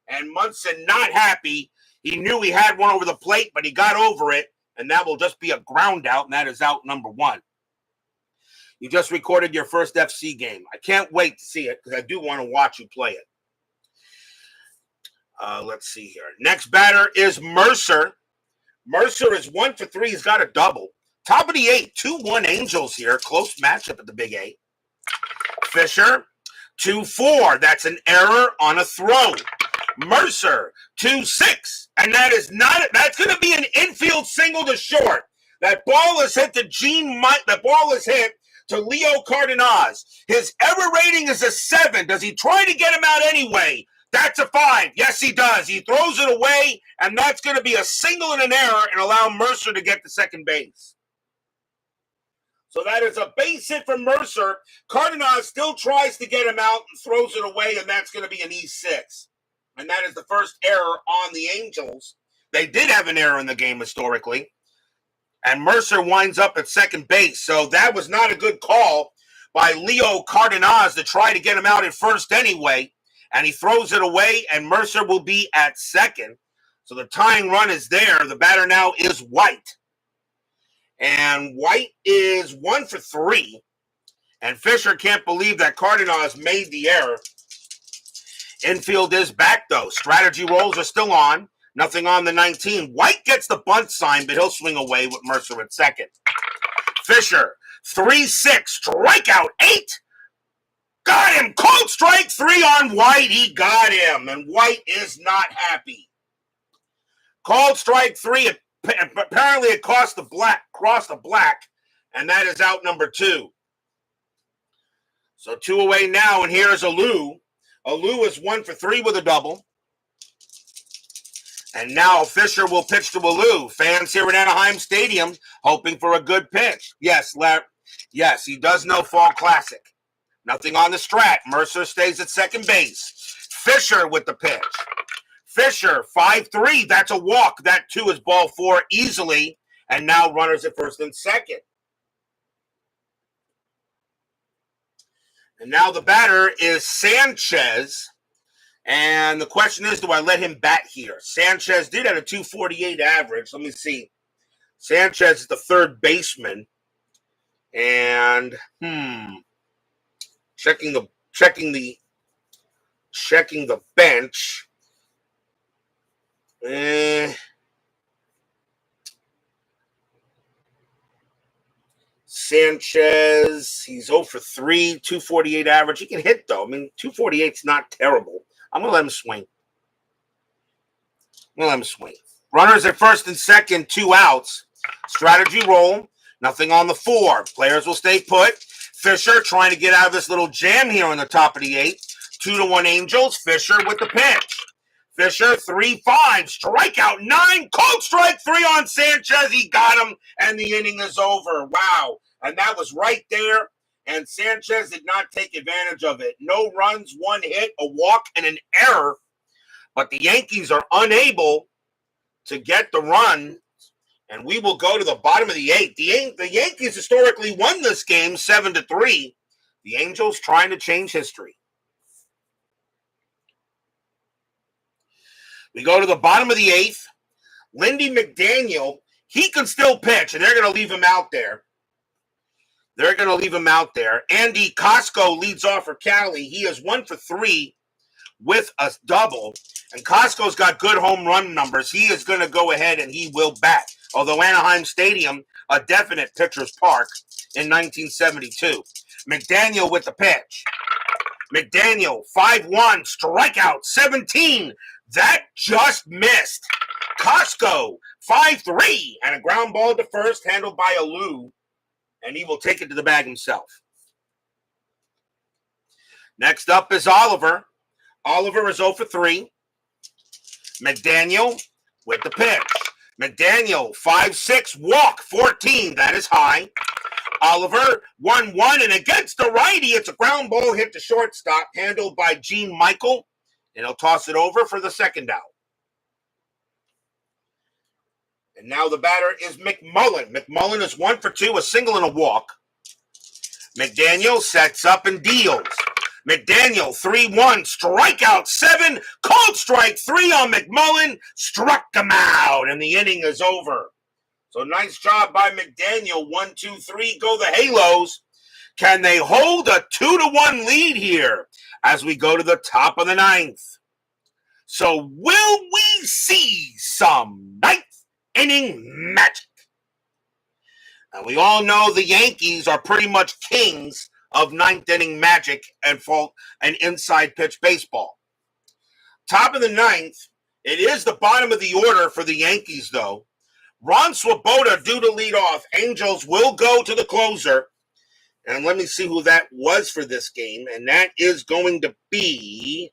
And Munson not happy. He knew he had one over the plate, but he got over it. And that will just be a ground out, and that is out number 1. You just recorded your first FC game. I can't wait to see it because I do want to watch you play it. Let's see here. Next batter is Mercer. Mercer is 1 for 3. He's got a double. Top of the 8th, 2-1 Angels here. Close matchup at the Big 8. Fisher, 2-4. That's an error on a throw. Mercer, 2-6. And that's going to be an infield single to short. That ball is hit to the ball is hit to Leo Cardenas. His error rating is a 7. Does he try to get him out anyway? That's a 5. Yes, he does. He throws it away, and that's going to be a single and an error and allow Mercer to get to second base. So that is a base hit from Mercer. Cardenas still tries to get him out and throws it away, and that's going to be an E6. And that is the first error on the Angels. They did have an error in the game historically. And Mercer winds up at second base. So that was not a good call by Leo Cardenas to try to get him out at first anyway. And he throws it away, and Mercer will be at second. So the tying run is there. The batter now is White. And White is 1 for 3. And Fisher can't believe that Cardenas made the error. Infield is back, though. Strategy rolls are still on. Nothing on the 19. White gets the bunt sign, but he'll swing away with Mercer at second. Fisher, 3-6. Strikeout 8. Got him. Cold strike 3 on White. He got him. And White is not happy. Called strike 3. Apparently it crossed the black, and that is out number 2. So 2 away now, and here's Alou. Alou is 1 for 3 with a double. And now Fisher will pitch to Alou. Fans here at Anaheim Stadium hoping for a good pitch. Yes, yes, he does know Fall Classic. Nothing on the strat. Mercer stays at second base. Fisher with the pitch. Fisher, 5-3. That's a walk. That, too, is ball 4 easily. And now runners at first and second. And now the batter is Sanchez. And the question is, do I let him bat here? Sanchez did have a 248 average. Let me see. Sanchez is the third baseman. And, checking the bench. Sanchez, he's 0 for 3, 248 average. He can hit, though. I mean, 248's not terrible. I'm going to let him swing. Runners at first and second, 2 outs. Strategy roll. Nothing on the 4. Players will stay put. Fisher trying to get out of this little jam here on the top of the 8th. 2-1 Angels. Fisher with the pitch. Fisher, 3-5. Strikeout 9. Cold strike 3 on Sanchez. He got him, and the inning is over. Wow. And that was right there, and Sanchez did not take advantage of it. No runs, 1 hit, a walk, and an error. But the Yankees are unable to get the run, and we will go to the bottom of the 8th. The Yankees historically won this game 7-3. The Angels trying to change history. We go to the bottom of the 8th. Lindy McDaniel, he can still pitch, and they're going to leave him out there. Andy Costco leads off for Cali. He is 1 for 3 with a double. And Costco's got good home run numbers. He is going to go ahead and he will bat. Although Anaheim Stadium, a definite pitcher's park in 1972. McDaniel with the pitch. McDaniel, 5-1, strikeout 17. That just missed. Costco, 5-3, and a ground ball to first handled by Alou, and he will take it to the bag himself. Next up is Oliver. Oliver is 0 for 3. McDaniel with the pitch. McDaniel, 5-6, walk, 14. That is high. Oliver, 1-1, and against the righty, it's a ground ball hit to shortstop, handled by Gene Michael, and he'll toss it over for the second out. And now the batter is McMullen. McMullen is 1 for 2, a single and a walk. McDaniel sets up and deals. McDaniel, 3-1, strikeout 7, cold strike 3 on McMullen, struck him out, and the inning is over. So nice job by McDaniel. 1, 2, 3, go the Halos. Can they hold a 2-1 lead here as we go to the top of the 9th? So will we see some ninth inning magic? And we all know the Yankees are pretty much kings of ninth inning magic and inside pitch baseball. Top of the ninth, it is the bottom of the order for the Yankees, though. Ron Swoboda due to lead off. Angels will go to the closer. And let me see who that was for this game. And that is going to be,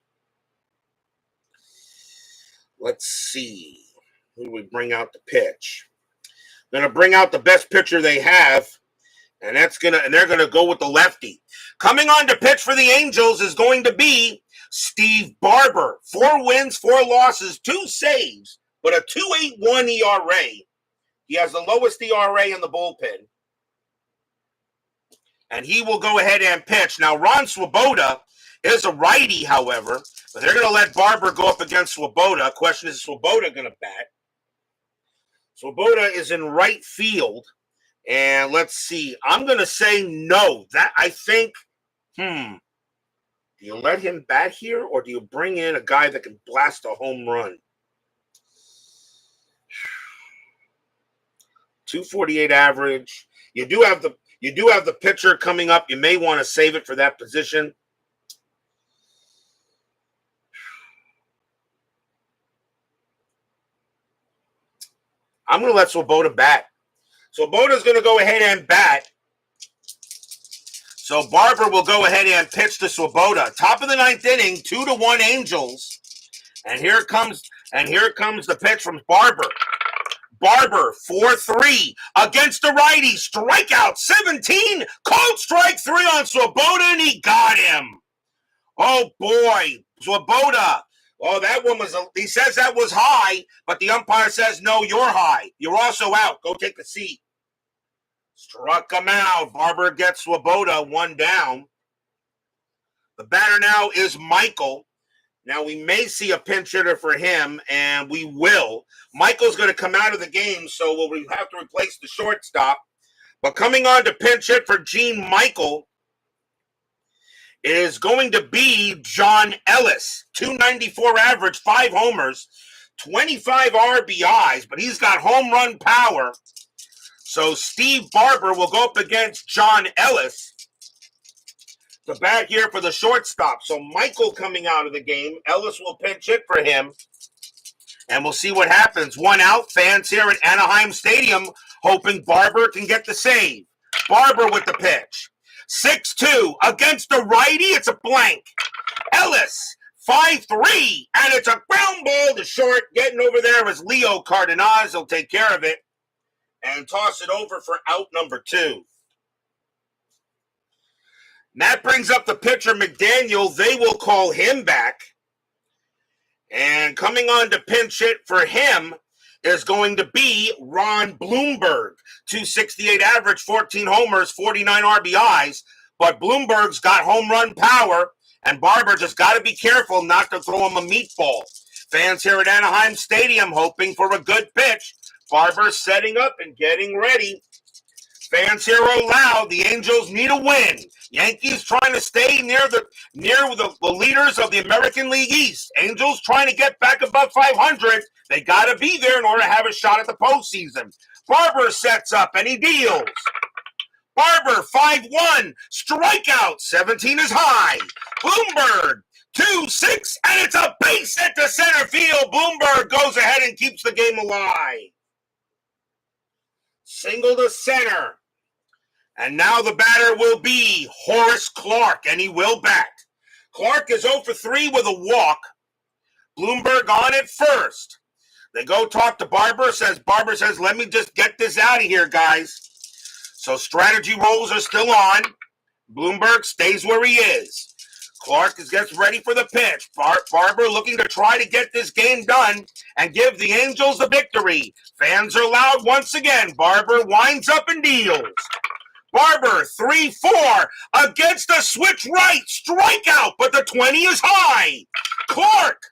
let's see, who do we bring out the pitch? Going to bring out the best pitcher they have. And they're gonna go with the lefty. Coming on to pitch for the Angels is going to be Steve Barber. 4 wins, 4 losses, 2 saves, but a 2.81 ERA. He has the lowest ERA in the bullpen. And he will go ahead and pitch. Now, Ron Swoboda is a righty, however, but they're going to let Barber go up against Swoboda. Question is Swoboda going to bat? Swoboda is in right field. And let's see. I'm going to say no. That I think, do you let him bat here or do you bring in a guy that can blast a home run? 248 average. You do have the pitcher coming up. You may want to save it for that position. I'm going to let Swoboda bat. Swoboda's going to go ahead and bat. So Barber will go ahead and pitch to Swoboda. Top of the 9th inning, 2-1 Angels. And here comes the pitch from Barber. Barber, 4-3 against the righty. Strikeout 17. Called strike 3 on Swoboda, and he got him. Oh, boy. Swoboda. Oh, that one he says that was high, but the umpire says, no, you're high. You're also out. Go take a seat. Struck him out. Barber gets Swoboda 1 down. The batter now is Michael. Now, we may see a pinch hitter for him, and we will. Michael's going to come out of the game, so we'll have to replace the shortstop. But coming on to pinch hit for Gene Michael is going to be John Ellis. 294 average, 5 homers, 25 RBIs, but he's got home run power. So Steve Barber will go up against John Ellis. The bat here for the shortstop. So Michael coming out of the game. Ellis will pinch hit for him. And we'll see what happens. 1 out. Fans here at Anaheim Stadium hoping Barber can get the save. Barber with the pitch. 6-2 against the righty. It's a blank. Ellis, 5-3. And it's a ground ball to short. Getting over there is Leo Cardenas. He'll take care of it. And toss it over for out number 2. And that brings up the pitcher, McDaniel. They will call him back. And coming on to pinch hit for him is going to be Ron Blomberg. 268 average, 14 homers, 49 RBIs. But Blomberg's got home run power, and Barber just got to be careful not to throw him a meatball. Fans here at Anaheim Stadium hoping for a good pitch. Barber setting up and getting ready. Fans here are loud. The Angels need a win. Yankees trying to stay near the leaders of the American League East. Angels trying to get back above 500. They got to be there in order to have a shot at the postseason. Barber sets up and he deals. Barber, 5-1. Strikeout, 17 is high. Blomberg, 2-6, and it's a base hit to center field. Blomberg goes ahead and keeps the game alive. Single to center. And now the batter will be Horace Clarke, and he will bat. Clarke is 0 for 3 with a walk. Blomberg on at first. They go talk to Barber says, let me just get this out of here, guys. So strategy rolls are still on. Blomberg stays where he is. Clarke gets ready for the pitch. Barber looking to try to get this game done and give the Angels the victory. Fans are loud once again. Barber winds up and deals. Barber, 3-4 against the switch right. Strikeout, but the 20 is high. Clarke,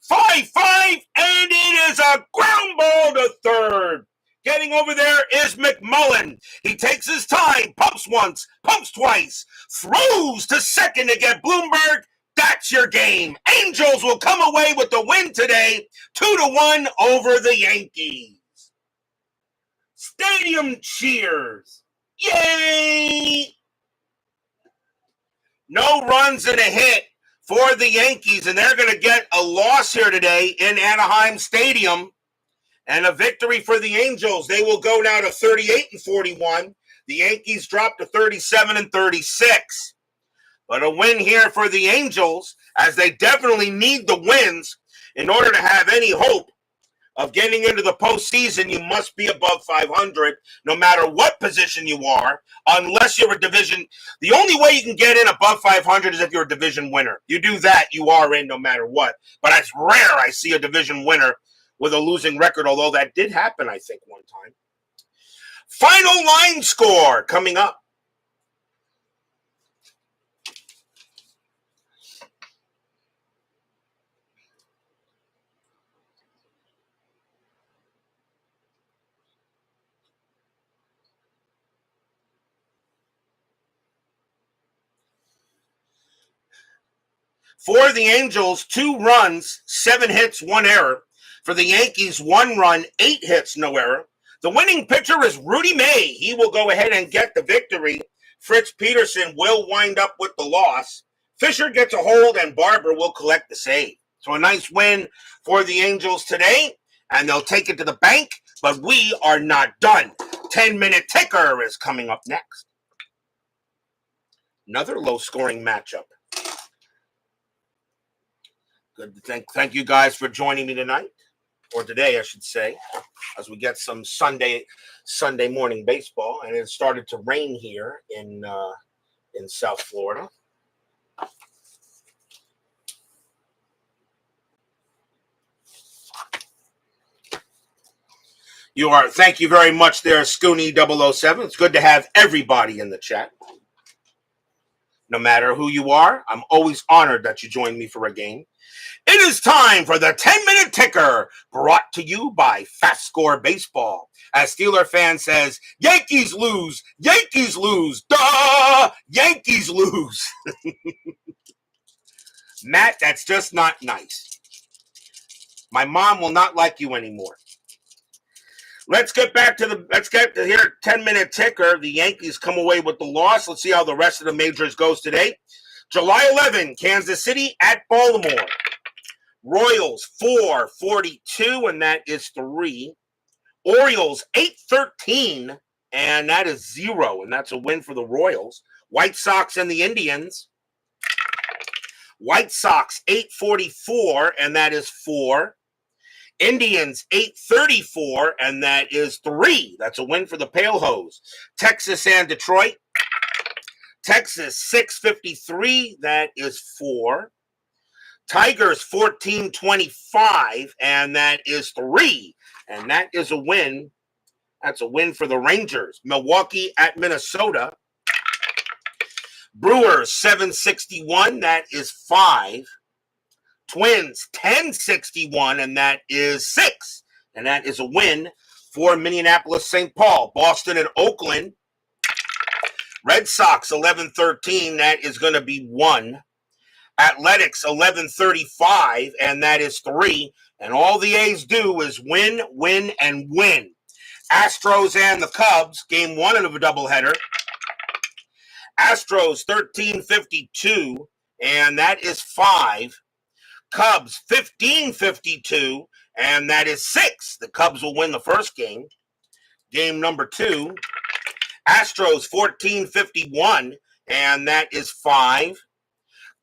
5-5, and it is a ground ball to third. Getting over there is McMullen. He takes his time, pumps once, pumps twice, throws to second to get Blomberg That's your game. Angels will come away with the win today, 2-1 over the Yankees. Stadium cheers. Yay! No runs and a hit for the Yankees, and they're going to get a loss here today in Anaheim Stadium. And a victory for the Angels. They will go now to 38-41. The Yankees drop to 37-36. But a win here for the Angels, as they definitely need the wins in order to have any hope of getting into the postseason. You must be above 500, no matter what position you are, unless you're a division. The only way you can get in above 500 is if you're a division winner. You do that, you are in no matter what. But it's rare I see a division winner with a losing record, although that did happen, I think, one time. Final line score coming up. For the Angels, 2 runs, 7 hits, 1 error. For the Yankees, 1 run, 8 hits, no error. The winning pitcher is Rudy May. He will go ahead and get the victory. Fritz Peterson will wind up with the loss. Fisher gets a hold, and Barber will collect the save. So a nice win for the Angels today, and they'll take it to the bank, but we are not done. 10-minute ticker is coming up next. Another low-scoring matchup. Good. Thank you guys for joining me tonight, or today, I should say, as we get some Sunday morning baseball. And it started to rain here in South Florida. Thank you very much there, Scooney007. It's good to have everybody in the chat. No matter who you are, I'm always honored that you joined me for a game. It is time for the 10-minute ticker, brought to you by FastScore Baseball. As Steeler fan says, Yankees lose, duh, Yankees lose. Matt, that's just not nice. My mom will not like you anymore. Let's get to here, 10-minute ticker. The Yankees come away with the loss. Let's see how the rest of the majors goes today. July 11, Kansas City at Baltimore. Royals 4-42, and that is 3. Orioles 8-13, and that is 0, and that's a win for the Royals. White Sox and the Indians. White Sox 8-44, and that is 4. Indians 8-34, and that is 3. That's a win for the Pale Hose. Texas and Detroit. Texas 6-53, that is 4. Tigers 14-25, and that is 3. And that is a win. That's a win for the Rangers. Milwaukee at Minnesota. Brewers 7-61, that is 5. Twins 10-61, and that is 6. And that is a win for Minneapolis, St. Paul. Boston and Oakland. Red Sox 11-13, that is going to be 1. Athletics 11-35, and that is 3. And all the A's do is win, win, and win. Astros and the Cubs, game 1 of a doubleheader. Astros 13-52, and that is 5. Cubs 15-52, and that is 6. The Cubs will win the first game. Game number 2. Astros 14-51, and that is 5.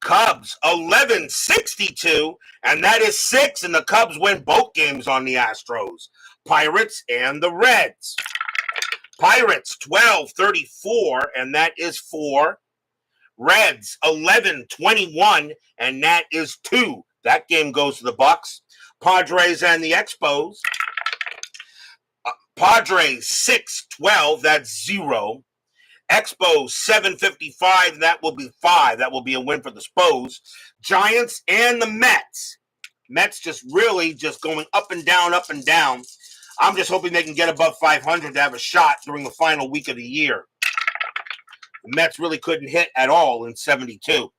Cubs 11-62, and that is 6, and the Cubs win both games on the Astros. Pirates and the Reds. Pirates 12-34, and that is 4. Reds 11-21, and that is 2. That game goes to the Bucks. Padres and the Expos. Padres 6-12, that's 0. Expos 7-55, that will be 5. That will be a win for the Spos. Giants and the Mets. Mets just really just going up and down, up and down. I'm just hoping they can get above 500 to have a shot during the final week of the year. The Mets really couldn't hit at all in 72.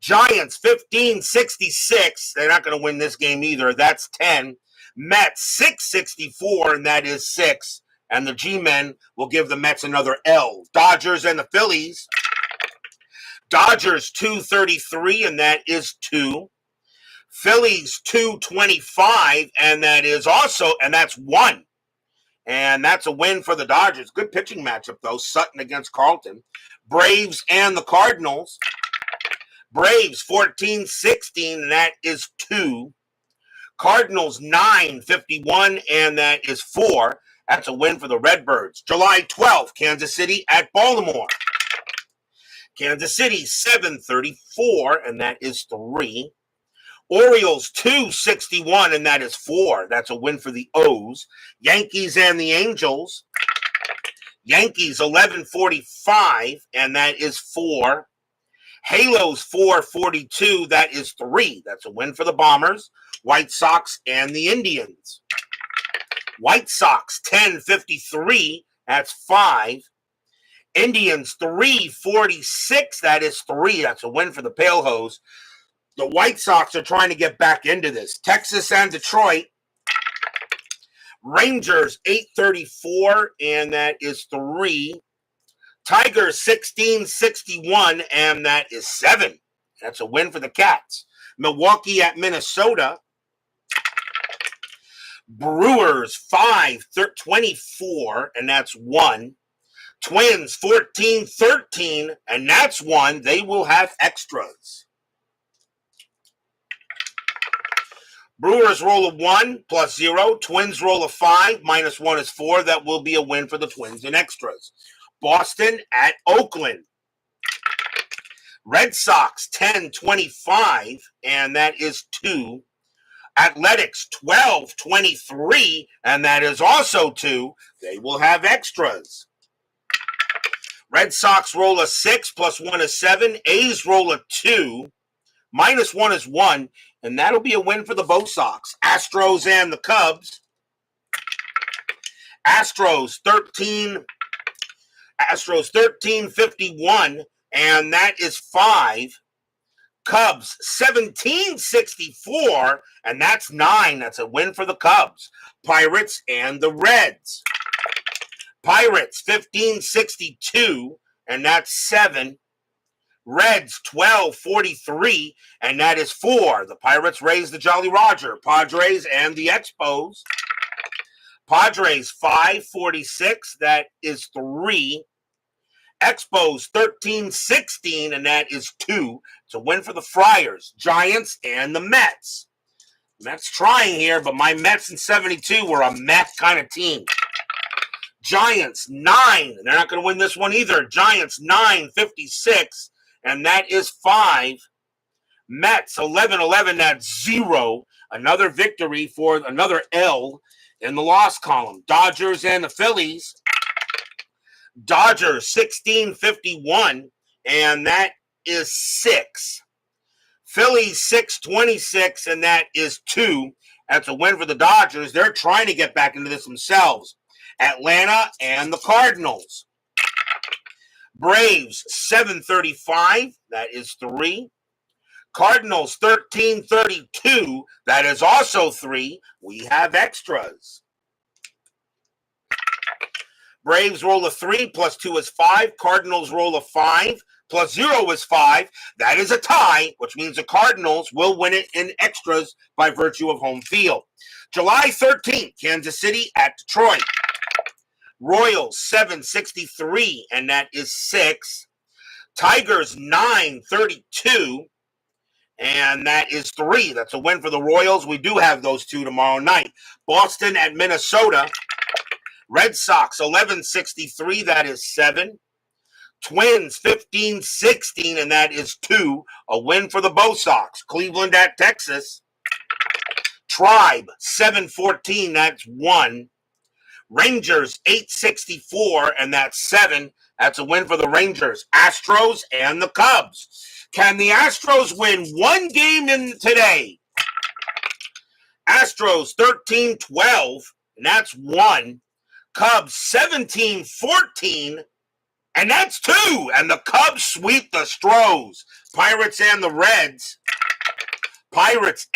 Giants 15-66. They're not going to win this game either. That's 10. Mets 6-64, and that is 6. And the G-men will give the Mets another L. Dodgers and the Phillies. Dodgers 233, and that is 2. Phillies 225, and that is also, and that's 1. And that's a win for the Dodgers. Good pitching matchup, though. Sutton against Carlton. Braves and the Cardinals. Braves 14-16, and that is 2. Cardinals 9-51, and that is 4. That's a win for the Redbirds. July 12th, Kansas City at Baltimore. Kansas City 7-34, and that is 3. Orioles 2-61, and that is 4. That's a win for the O's. Yankees and the Angels. Yankees 11-45, and that is 4. Halos 4-42, that is 3. That's a win for the Bombers. White Sox and the Indians. White Sox 10-53, that's 5. Indians 3-46, that is 3. That's a win for the Pale Hose. The White Sox are trying to get back into this. Texas and Detroit. Rangers 8-34, and that is 3. Tigers 16-61, and that is 7. That's a win for the Cats. Milwaukee at Minnesota. Brewers 5-24, and that's 1. Twins 14-13, and that's 1. They will have extras. Brewers roll a 1 plus 0. Twins roll a 5 minus 1 is 4. That will be a win for the Twins in extras. Boston at Oakland. Red Sox 10-25, and that is 2. Athletics 12-23, and that is also 2. They will have extras. Red Sox roll a 6 plus 1 is 7. A's roll a 2. Minus 1 is 1, and that'll be a win for the Bo Sox. Astros and the Cubs. Astros 13-51, and that is 5. Cubs 17-64, and that's 9. That's a win for the Cubs. Pirates and the Reds. Pirates 15-62, and that's 7. Reds 12-43, and that is 4. The Pirates raise the Jolly Roger. Padres and the Expos. Padres 5-46, that is 3. Expos 13-16, and that is 2. It's a win for the Friars. Giants and the Mets. Mets trying here, but my Mets in 72 were a Met kind of team. Giants 9. They're not going to win this one either. Giants 9-56. And that is 5. Mets 11-11, that's 0. Another victory for another L in the loss column. Dodgers and the Phillies. Dodgers 16-51, and that is 6. Phillies 6-26, and that is 2. That's a win for the Dodgers. They're trying to get back into this themselves. Atlanta and the Cardinals. Braves 7-35, that is 3. Cardinals 13-32, that is also 3. We have extras. Braves roll a 3 plus 2 is 5. Cardinals roll a 5 plus 0 is 5. That is a tie, which means the Cardinals will win it in extras by virtue of home field. July 13th, Kansas City at Detroit. Royals 7-63, and that is 6. Tigers 9-32, and that is 3. That's a win for the Royals. We do have those 2 tomorrow night. Boston at Minnesota. Red Sox 11-63, that is 7. Twins 15-16, and that is 2. A win for the Bo Sox. Cleveland at Texas. Tribe 7-14, that's 1. Rangers 8-64, and that's 7. That's a win for the Rangers. Astros and the Cubs. Can the Astros win one game in today? Astros 13-12, and that's 1. Cubs 17-14, And that's 2. And the Cubs sweep the Stros. Pirates and the Reds. Pirates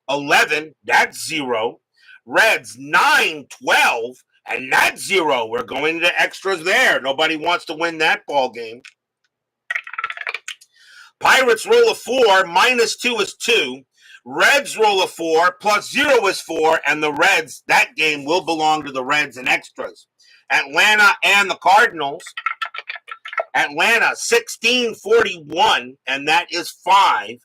8-11. That's 0. Reds 9-12. And that's 0. We're going to extras there. Nobody wants to win that ball game. Pirates roll a 4. -2 is 2. Reds roll a 4. +0 is 4. And the Reds, that game will belong to the Reds and extras. Atlanta and the Cardinals. Atlanta 16-41, and that is 5.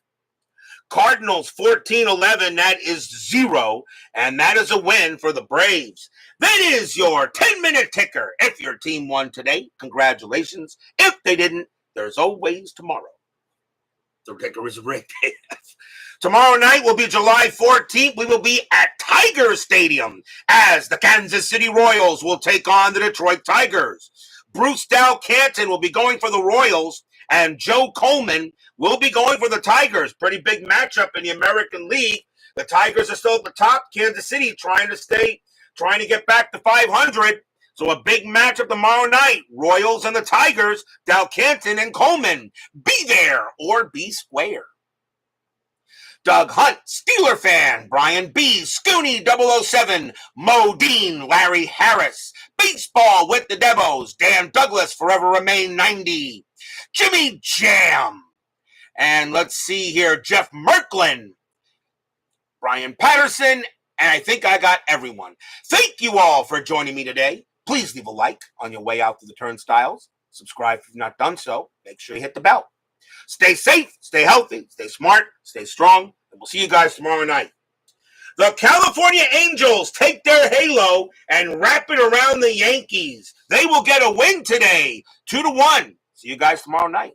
Cardinals 14-11, that is 0, and that is a win for the Braves. That is your 10-minute ticker. If your team won today, congratulations. If they didn't, there's always tomorrow. The ticker is right there. Tomorrow night will be July 14th. We will be at Tiger Stadium as the Kansas City Royals will take on the Detroit Tigers. Bruce Dow Canton will be going for the Royals, and Joe Coleman will be going for the Tigers. Pretty big matchup in the American League. The Tigers are still at the top. Kansas City trying to get back to 500. So a big matchup tomorrow night. Royals and the Tigers, Dow Canton and Coleman. Be there or be square. Doug Hunt, Steeler fan. Brian B., Scooney 007. Mo Dean, Larry Harris. Baseball with the Devos. Dan Douglas, forever remain 90. Jimmy Jam. And let's see here, Jeff Merklin. Brian Peterson. And I think I got everyone. Thank you all for joining me today. Please leave a like on your way out to the turnstiles. Subscribe if you've not done so. Make sure you hit the bell. Stay safe, stay healthy, stay smart, stay strong, and we'll see you guys tomorrow night. The California Angels take their halo and wrap it around the Yankees. They will get a win today, 2-1. See you guys tomorrow night.